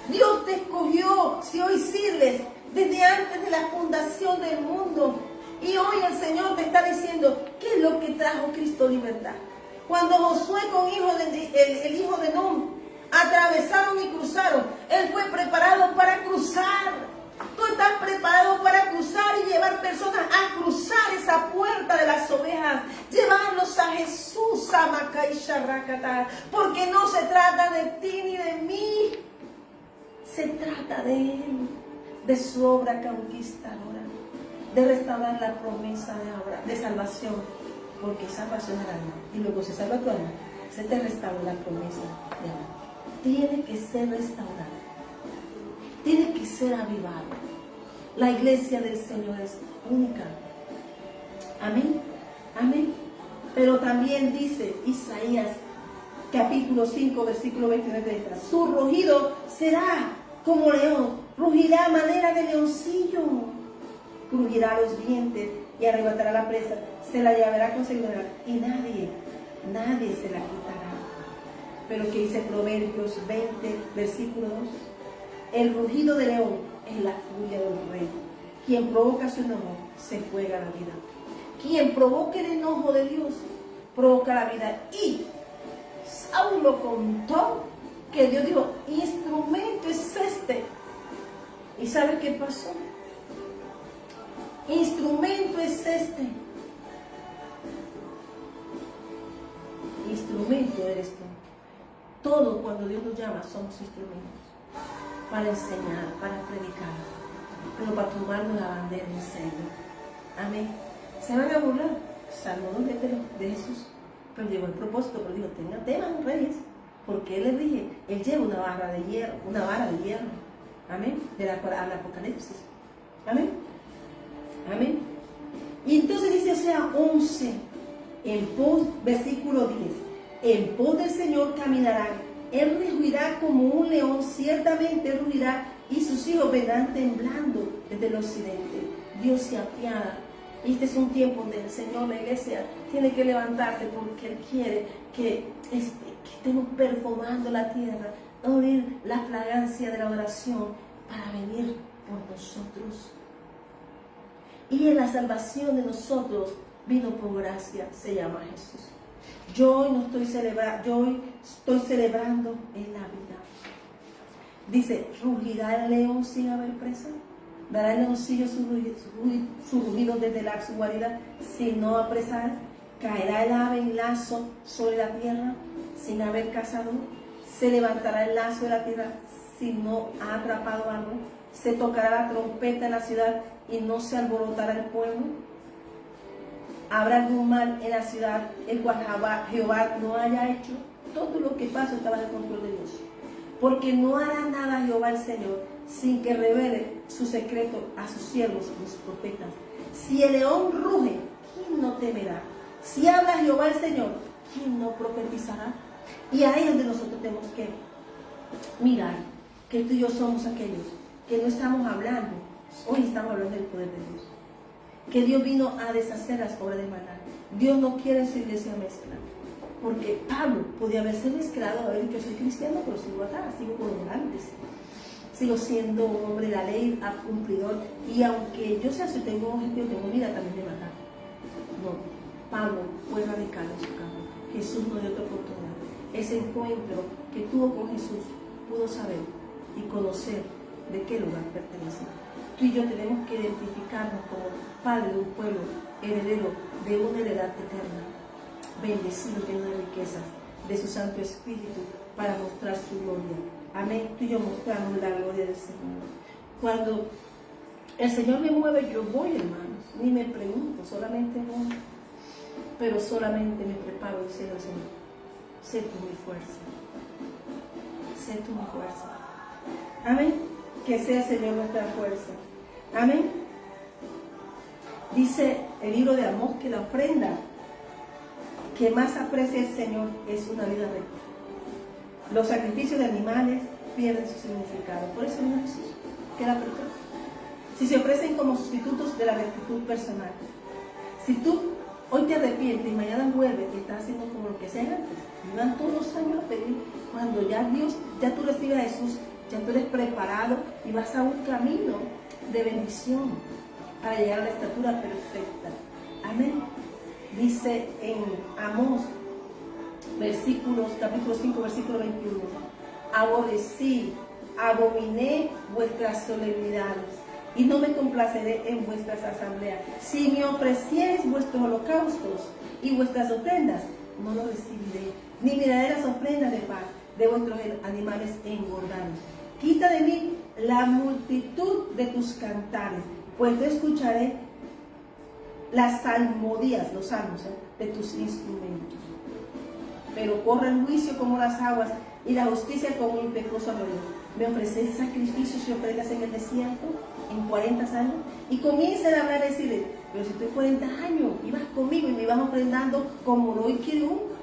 Dios te escogió, si hoy sirves, desde antes de la fundación del mundo. Y hoy el Señor te está diciendo, ¿qué es lo que trajo Cristo libertad? Cuando Josué con el hijo de Nun atravesaron y cruzaron, Él fue preparado para cruzar. Tú estás preparado para cruzar y llevar personas a cruzar esa puerta de las ovejas, llevarlos a Jesús, Amacay Sharrakata, porque no se trata de ti ni de mí. Se trata de Él, de su obra conquistadora, de restaurar la promesa de salvación, porque salvación al alma, y luego se salva tu alma, se te restaura la promesa de alma. Tiene que ser restaurado, tiene que ser avivado. La iglesia del Señor es única. Amén, amén. Pero también dice Isaías, capítulo 5, versículo 29-30, su rugido será como león, rugirá a manera de leoncillo, crujirá los dientes y arrebatará la presa, se la llevará con seguridad y nadie se la quitará. Pero que dice Proverbios 20, versículo 2, el rugido de león es la furia del rey, quien provoca su enojo se juega la vida, quien provoca el enojo de Dios provoca la vida. Y Saulo contó que Dios dijo, instrumento es este. ¿Y sabe qué pasó? Instrumento es este. Instrumento eres tú. Todo cuando Dios nos llama somos instrumentos. Para enseñar, para predicar, pero para tomarnos la bandera en serio. Amén. ¿Se van a burlar? Salmo 2 de Jesús. Pero digo, el propósito, pero digo, teman reyes, porque Él les dije, Él lleva una vara de hierro. Amén. De la cual habla Apocalipsis. Amén. Amén. Y entonces dice, o sea, 11, en pos, versículo 10, en pos del Señor caminarán, Él rugirá como un león, ciertamente Él rugirá, y sus hijos vendrán temblando desde el occidente. Dios se apiada. Y este es un tiempo donde el Señor, la iglesia, tiene que levantarse porque Él quiere que estemos perfumando la tierra, oír la fragancia de la oración para venir por nosotros. Y en la salvación de nosotros vino por gracia, se llama Jesús. Yo hoy estoy celebrando en la vida. Dice, ¿rugirá el león sin haber presa? ¿Dará el leoncillo su rugido desde su guarida sin no apresar? ¿Caerá el ave en lazo sobre la tierra sin haber cazador? ¿Se levantará el lazo de la tierra si no ha atrapado algo? ¿Se tocará la trompeta en la ciudad y no se alborotará el pueblo? ¿Habrá algún mal en la ciudad el cual Jehová no haya hecho? Todo lo que pasa está bajo el control de Dios. Porque no hará nada Jehová el Señor sin que revele su secreto a sus siervos, los profetas. Si el león ruge, ¿quién no temerá? Si habla Jehová el Señor, ¿quién no profetizará? Y ahí es donde nosotros tenemos que mirar que tú y yo somos aquellos que no estamos hablando, hoy estamos hablando del poder de Dios. Que Dios vino a deshacer las obras de Balaam. Dios no quiere su iglesia mezcla. Porque Pablo podía haberse mezclado, haber dicho, soy cristiano, pero sigo acá, sigo como antes. Sigo siendo un hombre de la ley, cumplidor. Y aunque yo sea, si tengo un objetivo, tengo vida también de matar. No, Pablo fue radical en su camino. Jesús no dio otra oportunidad. Ese encuentro que tuvo con Jesús pudo saber y conocer de qué lugar pertenece. Tú y yo tenemos que identificarnos como padre de un pueblo, heredero de una heredad eterna, bendecido, lleno de riquezas, de su Santo Espíritu, para mostrar su gloria. Amén. Tú y yo mostramos la gloria del Señor. Cuando el Señor me mueve, yo voy, hermanos. Ni me pregunto, solamente voy. Pero solamente me preparo diciendo al Señor, sé tú mi fuerza. Sé tú mi fuerza. Amén. Que sea el Señor nuestra fuerza. Amén. Dice el libro de Amós que la ofrenda que más aprecia el Señor es una vida recta. Los sacrificios de animales pierden su significado. Por eso no Jesús queda perfecto. Si se ofrecen como sustitutos de la rectitud personal. Si tú hoy te arrepientes y mañana vuelves, te estás haciendo como lo que hacían antes. Iban todos los años a pedir. Cuando ya Dios, ya tú recibes a Jesús, ya tú eres preparado y vas a un camino de bendición para llegar a la estatura perfecta. Amén. Dice en Amós, capítulo 5, versículo 21. Aborrecí, abominé vuestras solemnidades y no me complaceré en vuestras asambleas. Si me ofreciereis vuestros holocaustos y vuestras ofrendas, no lo recibiré, ni miraré las ofrendas de paz de vuestros animales engordados. Quita de mí la multitud de tus cantares, pues te escucharé las salmodías, los salmos, de tus instrumentos. Pero corre el juicio como las aguas y la justicia como un impetuoso arroyo. Me ofrecéis sacrificios y ofrendas en el desierto en 40 años. Y comiencen a hablar y decirle, pero si estoy 40 años, ibas conmigo y me ibas ofrendando como no quiero nunca.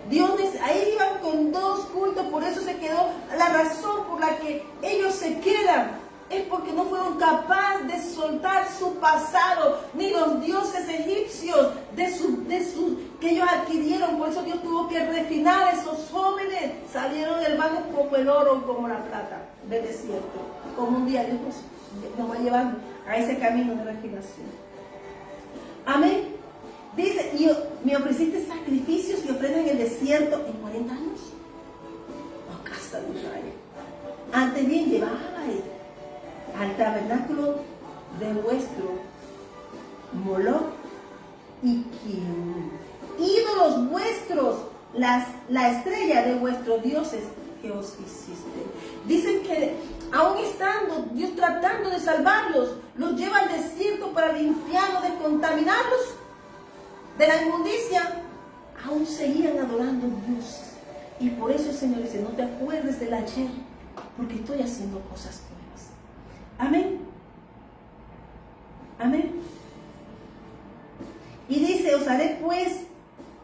Dios, ahí iban con 2 cultos, por eso se quedó. La razón por la que ellos se quedan es porque no fueron capaces de soltar su pasado, ni los dioses egipcios que ellos adquirieron. Por eso Dios tuvo que refinar a esos jóvenes. Salieron hermanos como el oro, como la plata del desierto. Como un día Dios nos va llevando a ese camino de refinación. Amén. Dice, y me ofreciste sacrificios y ofrendas en el desierto en 40 años. Oh, casa de Israel. Antes bien llevabais al tabernáculo de vuestro Moloch y Kidum, ídolos vuestros, la estrella de vuestros dioses que os hiciste. Dicen que aún estando Dios tratando de salvarlos, los lleva al desierto para limpiarlos, descontaminarlos de la inmundicia. Aún seguían adorando dioses. Y por eso el Señor dice, no te acuerdes del ayer, porque estoy haciendo cosas nuevas. Amén. Amén. Y dice, os haré pues,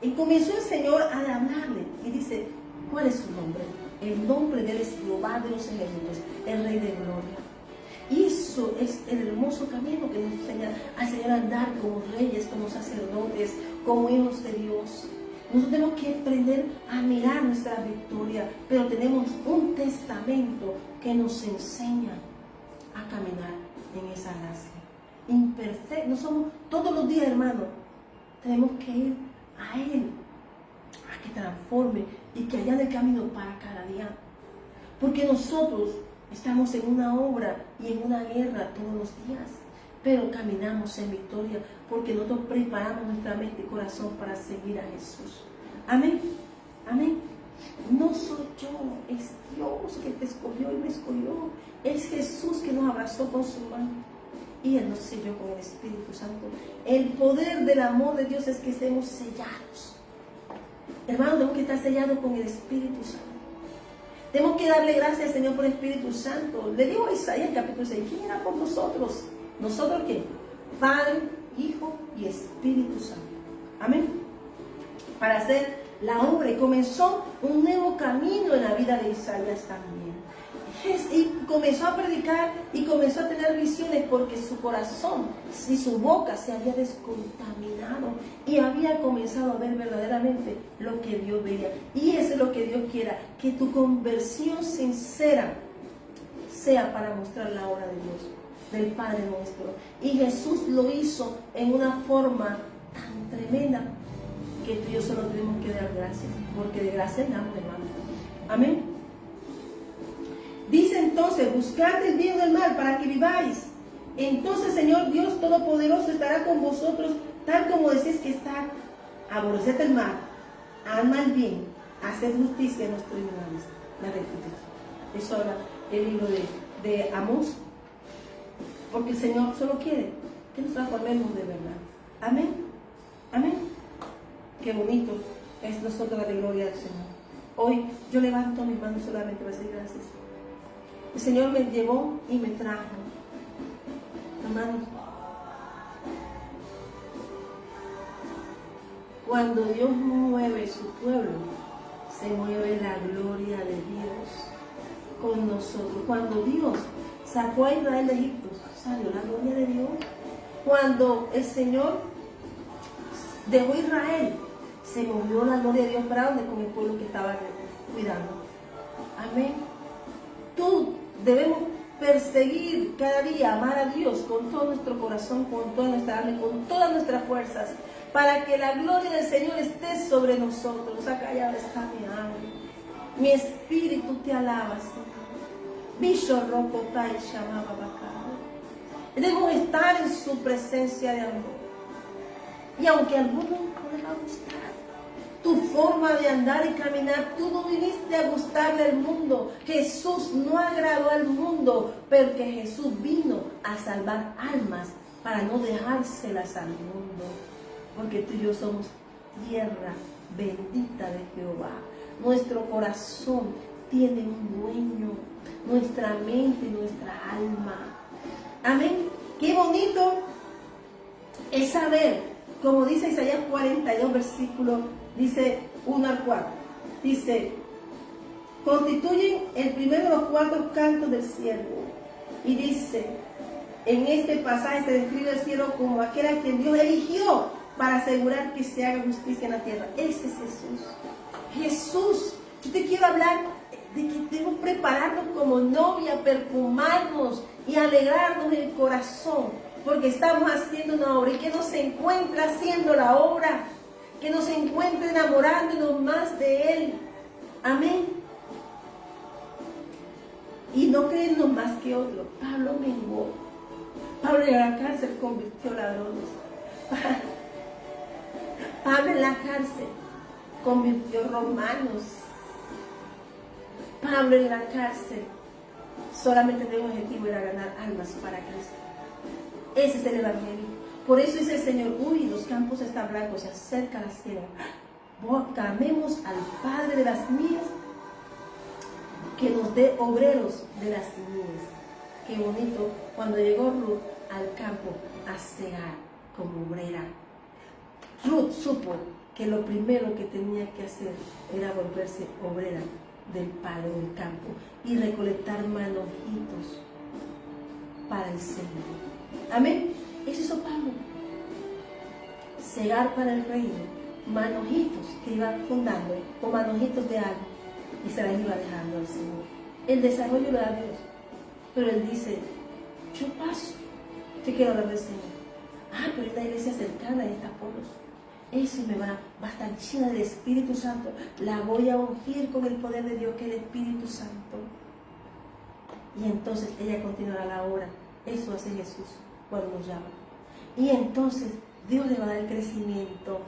y comenzó el Señor a hablarle, y dice, ¿cuál es su nombre? El nombre de él es Jehová de los ejércitos, el Rey de gloria. Y eso es el hermoso camino que nos enseña al Señor a andar como reyes, como sacerdotes, como hijos de Dios. Nosotros tenemos que aprender a mirar nuestra victoria, pero tenemos un testamento que nos enseña a caminar en esa gracia. Imperfecto, no somos todos los días, hermano. Tenemos que ir a Él, a que transforme y que allá en el camino para cada día. Porque nosotros estamos en una obra y en una guerra todos los días, pero caminamos en victoria porque nosotros preparamos nuestra mente y corazón para seguir a Jesús. Amén. Amén. No soy yo, es Dios que te escogió y me escogió. Es Jesús que nos abrazó con su mano y Él nos selló con el Espíritu Santo. El poder del amor de Dios es que estemos sellados. Hermanos, tenemos que estar sellados con el Espíritu Santo. Tenemos que darle gracias al Señor por el Espíritu Santo. Le dijo a Isaías capítulo 6, ¿quién era por nosotros? ¿Nosotros qué? Padre, Hijo y Espíritu Santo. Amén. Para hacer la obra y comenzó un nuevo camino en la vida de Isaías también. Y comenzó a predicar y comenzó a tener visiones porque su corazón y su boca se había descontaminado y había comenzado a ver verdaderamente lo que Dios veía. Y eso es lo que Dios quiera, que tu conversión sincera sea para mostrar la obra de Dios, del Padre nuestro. Y Jesús lo hizo en una forma tan tremenda que tú y yo solo tenemos que dar gracias, porque de gracia damos, hermano. Amén. Dice entonces, buscad el bien del mal para que viváis. Entonces, Señor Dios Todopoderoso estará con vosotros, tal como decís que está. Aborreced el mal, ama el bien, haced justicia en nuestros tribunales. La rectitud. Eso habla el libro de Amós. Porque el Señor solo quiere que nos transformemos de verdad. Amén. Amén. Qué bonito es nosotros la gloria del Señor. Hoy yo levanto mis manos solamente para decir gracias. El Señor me llevó y me trajo. Hermanos, cuando Dios mueve su pueblo, se mueve la gloria de Dios con nosotros. Cuando Dios sacó a Israel de Egipto, salió la gloria de Dios. Cuando el Señor dejó a Israel, se movió la gloria de Dios para donde, con el pueblo que estaba cuidando. Amén. Tú debemos perseguir cada día, amar a Dios con todo nuestro corazón, con toda nuestra alma, con todas nuestras fuerzas, para que la gloria del Señor esté sobre nosotros. Acá ya está mi alma, mi espíritu te alaba, Señor. Debemos estar en su presencia de amor. Y aunque a algunos no les va a gustar tu forma de andar y caminar, tú no viniste a gustarle al mundo. Jesús no agradó al mundo, pero que Jesús vino a salvar almas para no dejárselas al mundo. Porque tú y yo somos tierra bendita de Jehová. Nuestro corazón tiene un dueño, nuestra mente y nuestra alma. Amén. Qué bonito es saber, como dice Isaías 42, versículo, dice 1 al 4. Dice, constituyen el primero de los 4 cantos del siervo. Y dice, en este pasaje se describe el cielo como aquel a quien Dios eligió para asegurar que se haga justicia en la tierra. Ese es Jesús. Jesús, yo te quiero hablar de que debemos prepararnos como novia, perfumarnos y alegrarnos el corazón, porque estamos haciendo una obra y que nos encuentra haciendo la obra, que nos encuentre enamorándonos más de Él. Amén. Y no creernos más que otros. Pablo menguó. Pablo en la cárcel convirtió ladrones. Pablo en la cárcel convirtió romanos. Pablo en la cárcel solamente tenía un objetivo, era ganar almas para Cristo. Ese es el evangelio. Por eso dice el Señor, uy, los campos están blancos, se acerca la siega. Clamemos al Padre de las mies que nos dé obreros de las mies. Qué bonito cuando llegó Ruth al campo a cegar como obrera. Ruth supo que lo primero que tenía que hacer era volverse obrera del palo del campo y recolectar manojitos para el Señor. Amén. Eso hizo Pablo. Cegar para el reino, manojitos que iba fundando, o manojitos de algo, y se las iba dejando al Señor. El desarrollo lo da Dios, pero Él dice, yo paso, yo quiero hablar del Señor. Pero esta iglesia cercana de estas pueblos, eso me va a estar llena del Espíritu Santo. La voy a ungir con el poder de Dios, que es el Espíritu Santo. Y entonces ella continuará la obra. Eso hace Jesús cuando nos llama. Y entonces Dios le va a dar el crecimiento.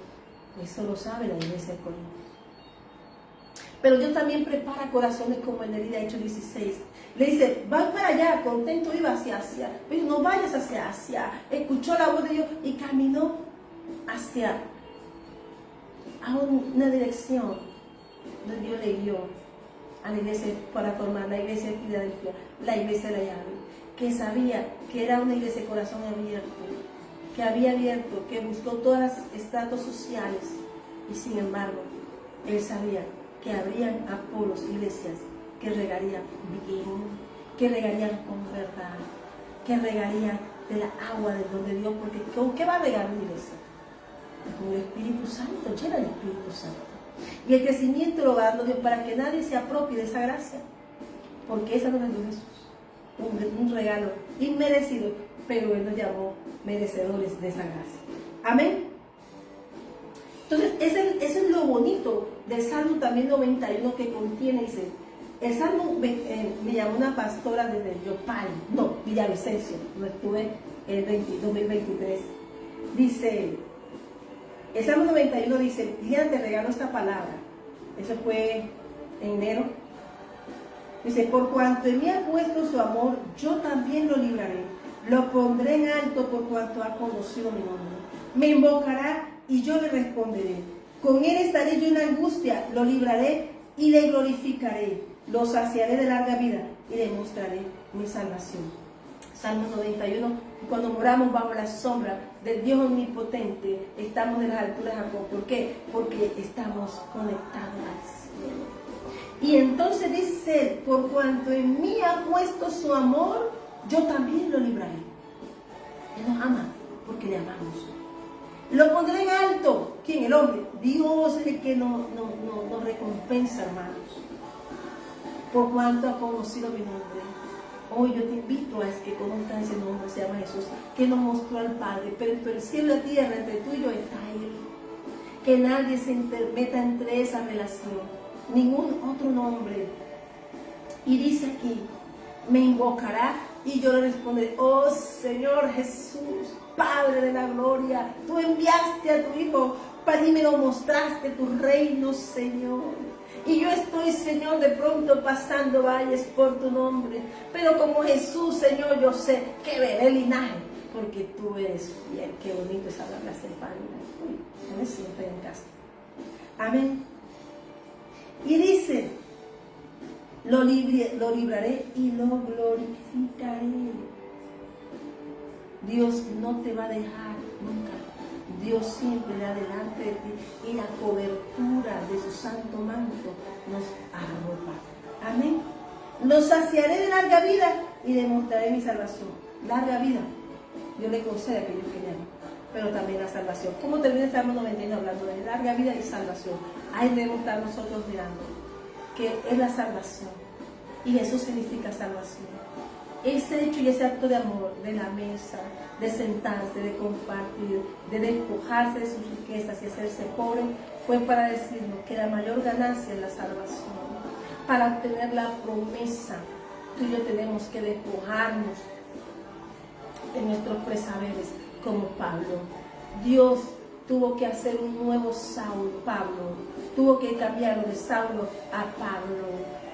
Eso lo sabe la iglesia de Corinto. Pero Dios también prepara corazones, como en el día de Hechos 16. Le dice, van para allá, contento iba hacia Asia. Pero no vayas hacia Asia. Escuchó la voz de Dios y caminó hacia a una dirección donde Dios le guió a la iglesia para formar la iglesia de Filadelfia, la iglesia de la llave, que sabía que era una iglesia de corazón abierto, que había abierto, que buscó todos los estratos sociales, y sin embargo Él sabía que habrían Apolos, iglesias, que regarían bien, que regarían con verdad, que regarían de la agua de donde Dios, porque ¿con qué va a regar una iglesia? Con el Espíritu Santo, llena del Espíritu Santo. Y el crecimiento lo va dando Dios para que nadie se apropie de esa gracia, porque esa no es de Jesús, un regalo inmerecido, pero Él nos llamó merecedores de esa gracia. Amén. Entonces, eso es lo bonito del Salmo también 91 que contiene. Dice, el Salmo, me llamó una pastora desde Yopal, Villavicencio, donde estuve en 2023. Dice, el Salmo 91 dice, Liliana, te regalo esta palabra. Eso fue en enero. Dice, por cuanto en mí ha puesto su amor, yo también lo libraré. Lo pondré en alto por cuanto ha conocido mi nombre. Me invocará y yo le responderé. Con él estaré yo en angustia, lo libraré y le glorificaré. Lo saciaré de larga vida y le mostraré mi salvación. Salmo 91. Cuando moramos bajo la sombra del Dios omnipotente, estamos en las alturas de Jacob. ¿Por qué? Porque estamos conectados al cielo. Y entonces dice, por cuanto en mí ha puesto su amor, yo también lo libraré. Él nos ama porque le amamos. Lo pondré en alto. ¿Quién? El hombre. Dios es el que nos recompensa, hermanos. Por cuanto ha conocido mi nombre. Hoy yo te invito a que conozcas ese nombre, se llama Jesús, que nos mostró al Padre. Pero entre el cielo y la tierra, entre tú y yo, está Él. Que nadie se meta entre esa relación. Ningún otro nombre. Y dice aquí, me invocará y yo le responderé, oh Señor Jesús, Padre de la gloria, tú enviaste a tu Hijo para y me lo mostraste, tu reino, Señor. Y yo estoy, Señor, de pronto pasando valles por tu nombre. Pero como Jesús, Señor, yo sé que veré el linaje, porque tú eres fiel. Qué bonito es hablar la semana. Uy, me siento en casa. Amén. Y dice, lo libraré y lo glorificaré. Dios no te va a dejar nunca. Dios siempre irá delante de ti y la cobertura de su santo manto nos arropa. Amén. Los saciaré de larga vida y demostraré mi salvación. Larga vida. Dios le concede a aquellos que le aman, pero también la salvación. ¿Cómo termina el Salmo 91 hablando de larga vida y salvación? Ahí debemos estar nosotros mirando que es la salvación. Y Jesús significa salvación. Ese hecho y ese acto de amor, de la mesa, de sentarse, de compartir, de despojarse de sus riquezas y hacerse pobre, fue para decirnos que la mayor ganancia es la salvación. Para obtener la promesa, tú y yo tenemos que despojarnos de nuestros presaberes como Pablo. Dios tuvo que hacer un nuevo Pablo. Tuvo que cambiarlo de Saulo a Pablo.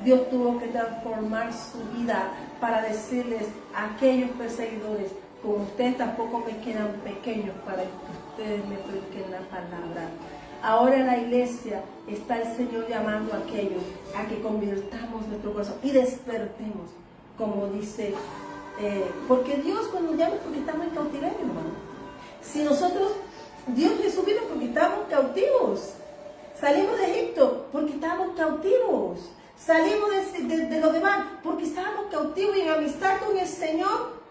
Dios tuvo que transformar su vida para decirles a aquellos perseguidores, como ustedes tampoco me quedan pequeños para que ustedes me prediquen la palabra. Ahora en la iglesia está el Señor llamando a aquellos a que convirtamos nuestro corazón y despertemos, como dice, porque Dios cuando llama es porque estamos en cautiverio, hermano. Si nosotros, Dios Jesús vino porque estábamos cautivos. Salimos de Egipto porque estábamos cautivos. Salimos de lo demás porque estábamos cautivos y en amistad con el Señor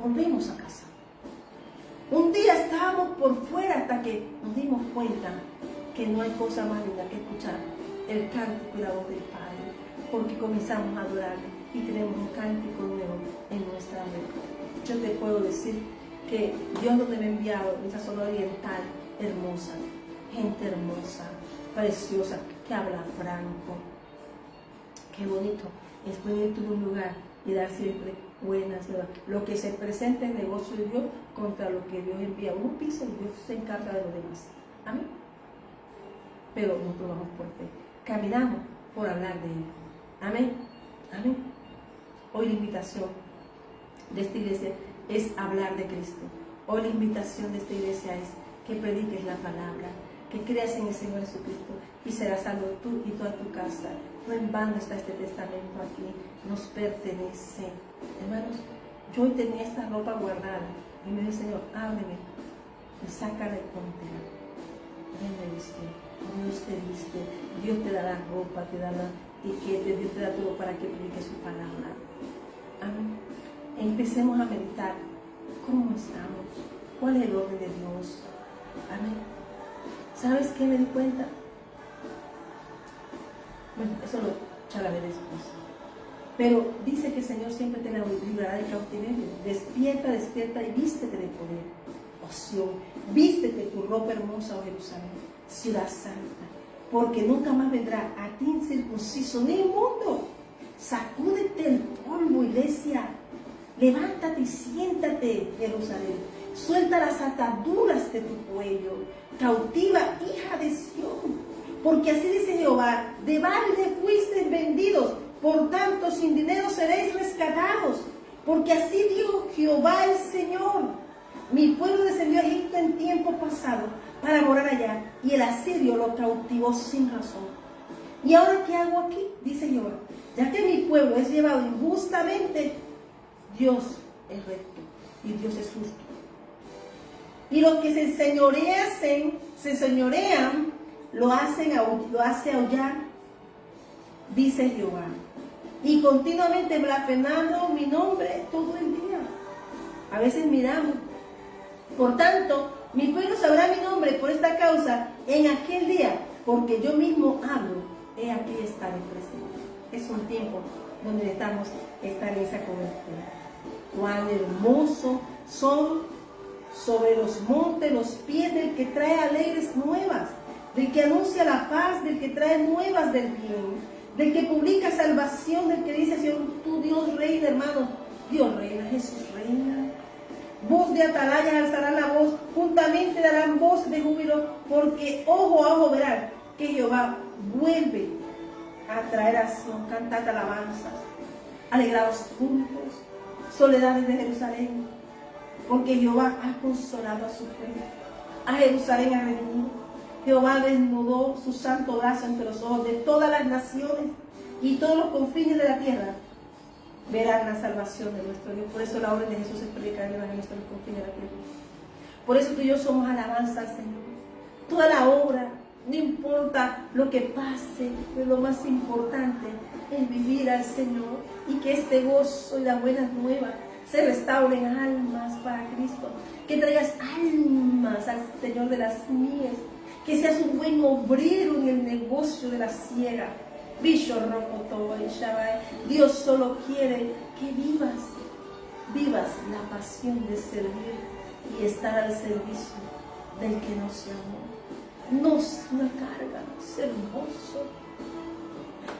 volvemos a casa. Un día estábamos por fuera hasta que nos dimos cuenta que no hay cosa más linda que escuchar el cántico y la voz del Padre, porque comenzamos a adorarle y tenemos un cántico nuevo en nuestra boca. Yo te puedo decir que Dios nos debe enviado en esa zona oriental hermosa, gente hermosa, preciosa, que habla franco. Qué bonito es venir a un lugar y dar siempre buenas nuevas. Lo que se presenta en negocio de Dios contra lo que Dios envía. Uno pisa y Dios se encarga de lo demás. Amén. Pero nosotros vamos por fe. Caminamos por hablar de Él. Amén. Amén. Hoy la invitación de esta iglesia es hablar de Cristo. Hoy la invitación de esta iglesia es que prediques la palabra, que creas en el Señor Jesucristo y serás salvo tú y toda tu casa. No en vano está este testamento aquí, nos pertenece. Hermanos, yo hoy tenía esta ropa guardada y me dijo, Señor, ábreme y sácala y póntela. Él me vistió, Dios te viste, Dios te da la ropa, te da la etiqueta, Dios te da todo para que predique su palabra. Amén. Empecemos a meditar cómo estamos, cuál es el orden de Dios. Amén. ¿Sabes qué me di cuenta? Bueno, eso lo charlaré después. Pero dice que el Señor siempre te librará del cautiverio. Despierta, despierta y vístete de poder. Oh Sión, vístete tu ropa hermosa, oh Jerusalén, ciudad santa, porque nunca más vendrá a ti incircunciso ni inmundo. Sacúdete el polvo, iglesia. Levántate y siéntate, Jerusalén. Suelta las ataduras de tu cuello. Cautiva, hija de Sión. Porque así dice Jehová: de balde fuisteis vendidos, por tanto sin dinero seréis rescatados. Porque así dijo Jehová el Señor: mi pueblo descendió a Egipto en tiempo pasado para morar allá, y el asirio lo cautivó sin razón. ¿Y ahora qué hago aquí? Dice Jehová: ya que mi pueblo es llevado injustamente, Dios es recto y Dios es justo. Y los que se señorean, lo hace aullar, dice Jehová, y continuamente blasfemando mi nombre todo el día. A veces miramos. Por tanto, mi pueblo sabrá mi nombre por esta causa en aquel día, porque yo mismo hablo, he aquí estaré presente. Es un tiempo donde necesitamos estar en esa cobertura. Cuán hermoso son sobre los montes los pies del que trae alegres nuevas, del que anuncia la paz, del que trae nuevas del bien, del que publica salvación, del que dice: Señor, tu Dios reina, hermano. Dios reina, Jesús reina. Voz de atalaya alzarán la voz, juntamente darán voz de júbilo, porque ojo a ojo verán que Jehová vuelve a traer a Sion. Cantad alabanzas, alegraos juntos, soledades de Jerusalén, porque Jehová ha consolado a su pueblo, a Jerusalén ha redimido. Jehová desnudó su santo brazo entre los ojos de todas las naciones, y todos los confines de la tierra verán la salvación de nuestro Dios. Por eso la orden de Jesús es predicar el evangelio hasta los confines de la tierra. Por eso tú y yo somos alabanza al Señor. Toda la obra, no importa lo que pase, pero lo más importante es vivir al Señor, y que este gozo y las buenas nuevas se restauren almas para Cristo. Que traigas almas al Señor de las mies. Que seas un buen obrero en el negocio de la siega. Dios solo quiere que vivas la pasión de servir y estar al servicio del que nos llamó. No es una carga, es hermoso.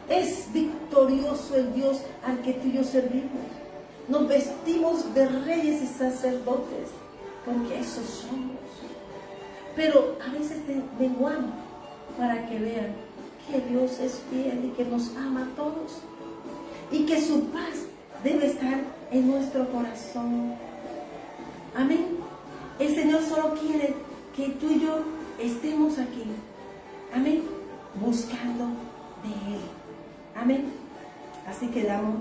Es victorioso el Dios al que tú y yo servimos. Nos vestimos de reyes y sacerdotes, porque esos somos. Pero a veces menguamos para que vean que Dios es fiel y que nos ama a todos, y que su paz debe estar en nuestro corazón. Amén. El Señor solo quiere que tú y yo estemos aquí. Amén. Buscando de Él. Amén. Así que damos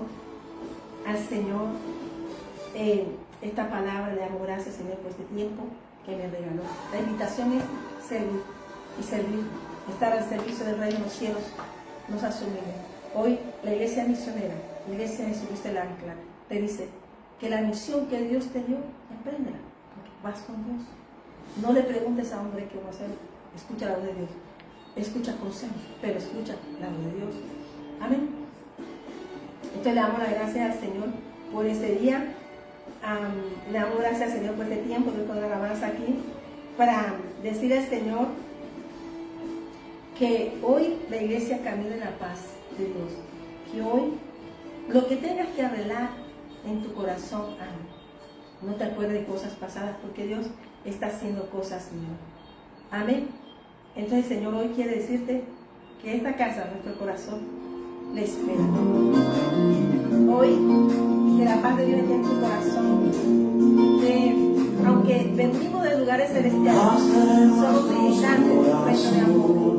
al Señor esta palabra. Le damos gracias, Señor, por este tiempo que me regaló. La invitación es servir y servir. Estar al servicio del reino de los cielos nos asume. Hoy la iglesia misionera, la iglesia de Jesucristo el Ancla, te dice que la misión que Dios te dio, empréndela, porque vas con Dios. No le preguntes a hombre qué va a hacer. Escucha la voz de Dios. Escucha consejos, pero escucha la voz de Dios. Amén. Entonces le damos las gracias al Señor por este día. Le damos gracias al Señor por este tiempo. Estoy con la alabanza aquí para decirle al Señor que hoy la iglesia camina en la paz de Dios. Que hoy lo que tengas que arreglar en tu corazón, no te acuerdes de cosas pasadas, porque Dios está haciendo cosas nuevas. Amén. Entonces el Señor hoy quiere decirte que esta casa, nuestro corazón, le espera. Hoy, que la paz de Dios esté en tu corazón. Que aunque venimos de lugares celestiales, somos visitantes del reino de amor.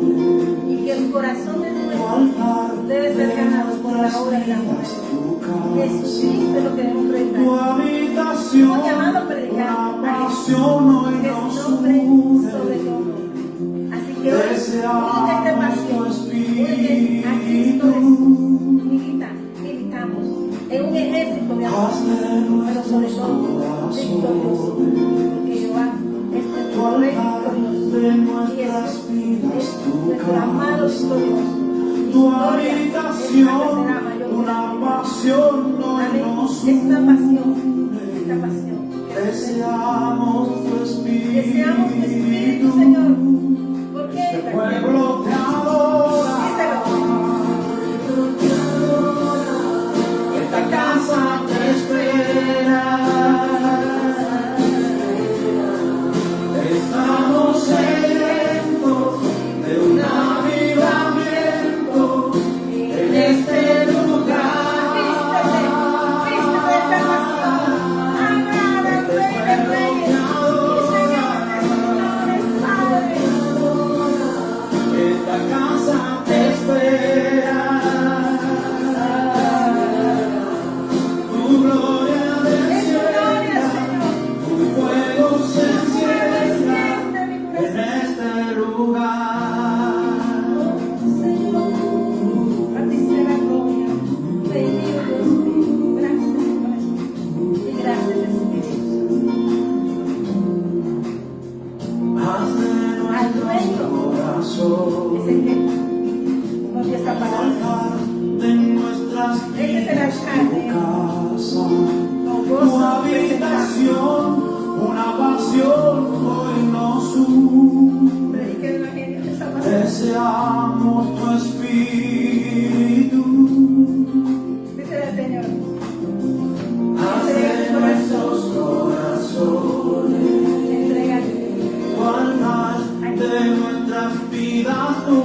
Y que el corazón de nuestro debe ser ganado por la obra del amor. Jesucristo es lo que debemos predicar. Hemos llamado a predicar a Jesús, que es su nombre sobre todo. Así que nuestras vidas tu nuestro amado casa, victorioso. tu habitación, una pasión hoy nos Es una pasión, une. esta pasión. Deseamos tu espíritu, Deseamos tu espíritu, Señor. ¿Por qué? este pueblo te adora. Esta casa te espera. Estamos sedientos de un avivamiento en este lugar. Vístete de esta pasión. Agrada al Rey de Reyes y Señor de señores, Padre. Esta casa te espera. Tu gloria descienda, tu fuego se encienda en este lugar. Señor, a ti sea la gloria. Bendito Dios mío. Gracias, Padre. Y gracias, Espíritu Santo. Haz de nuestros corazones Es el que nos dio esta palabra. de nuestras Ese es el vidas alcalde. tu casa, Con tu gozo habitación, una pasión hoy nos une. predique el evangelio de esta pasión. Deseamos tu espíritu. Dice el Señor. Haz de nuestros corazones Entrégate. tu altar, de nuestras vidas tu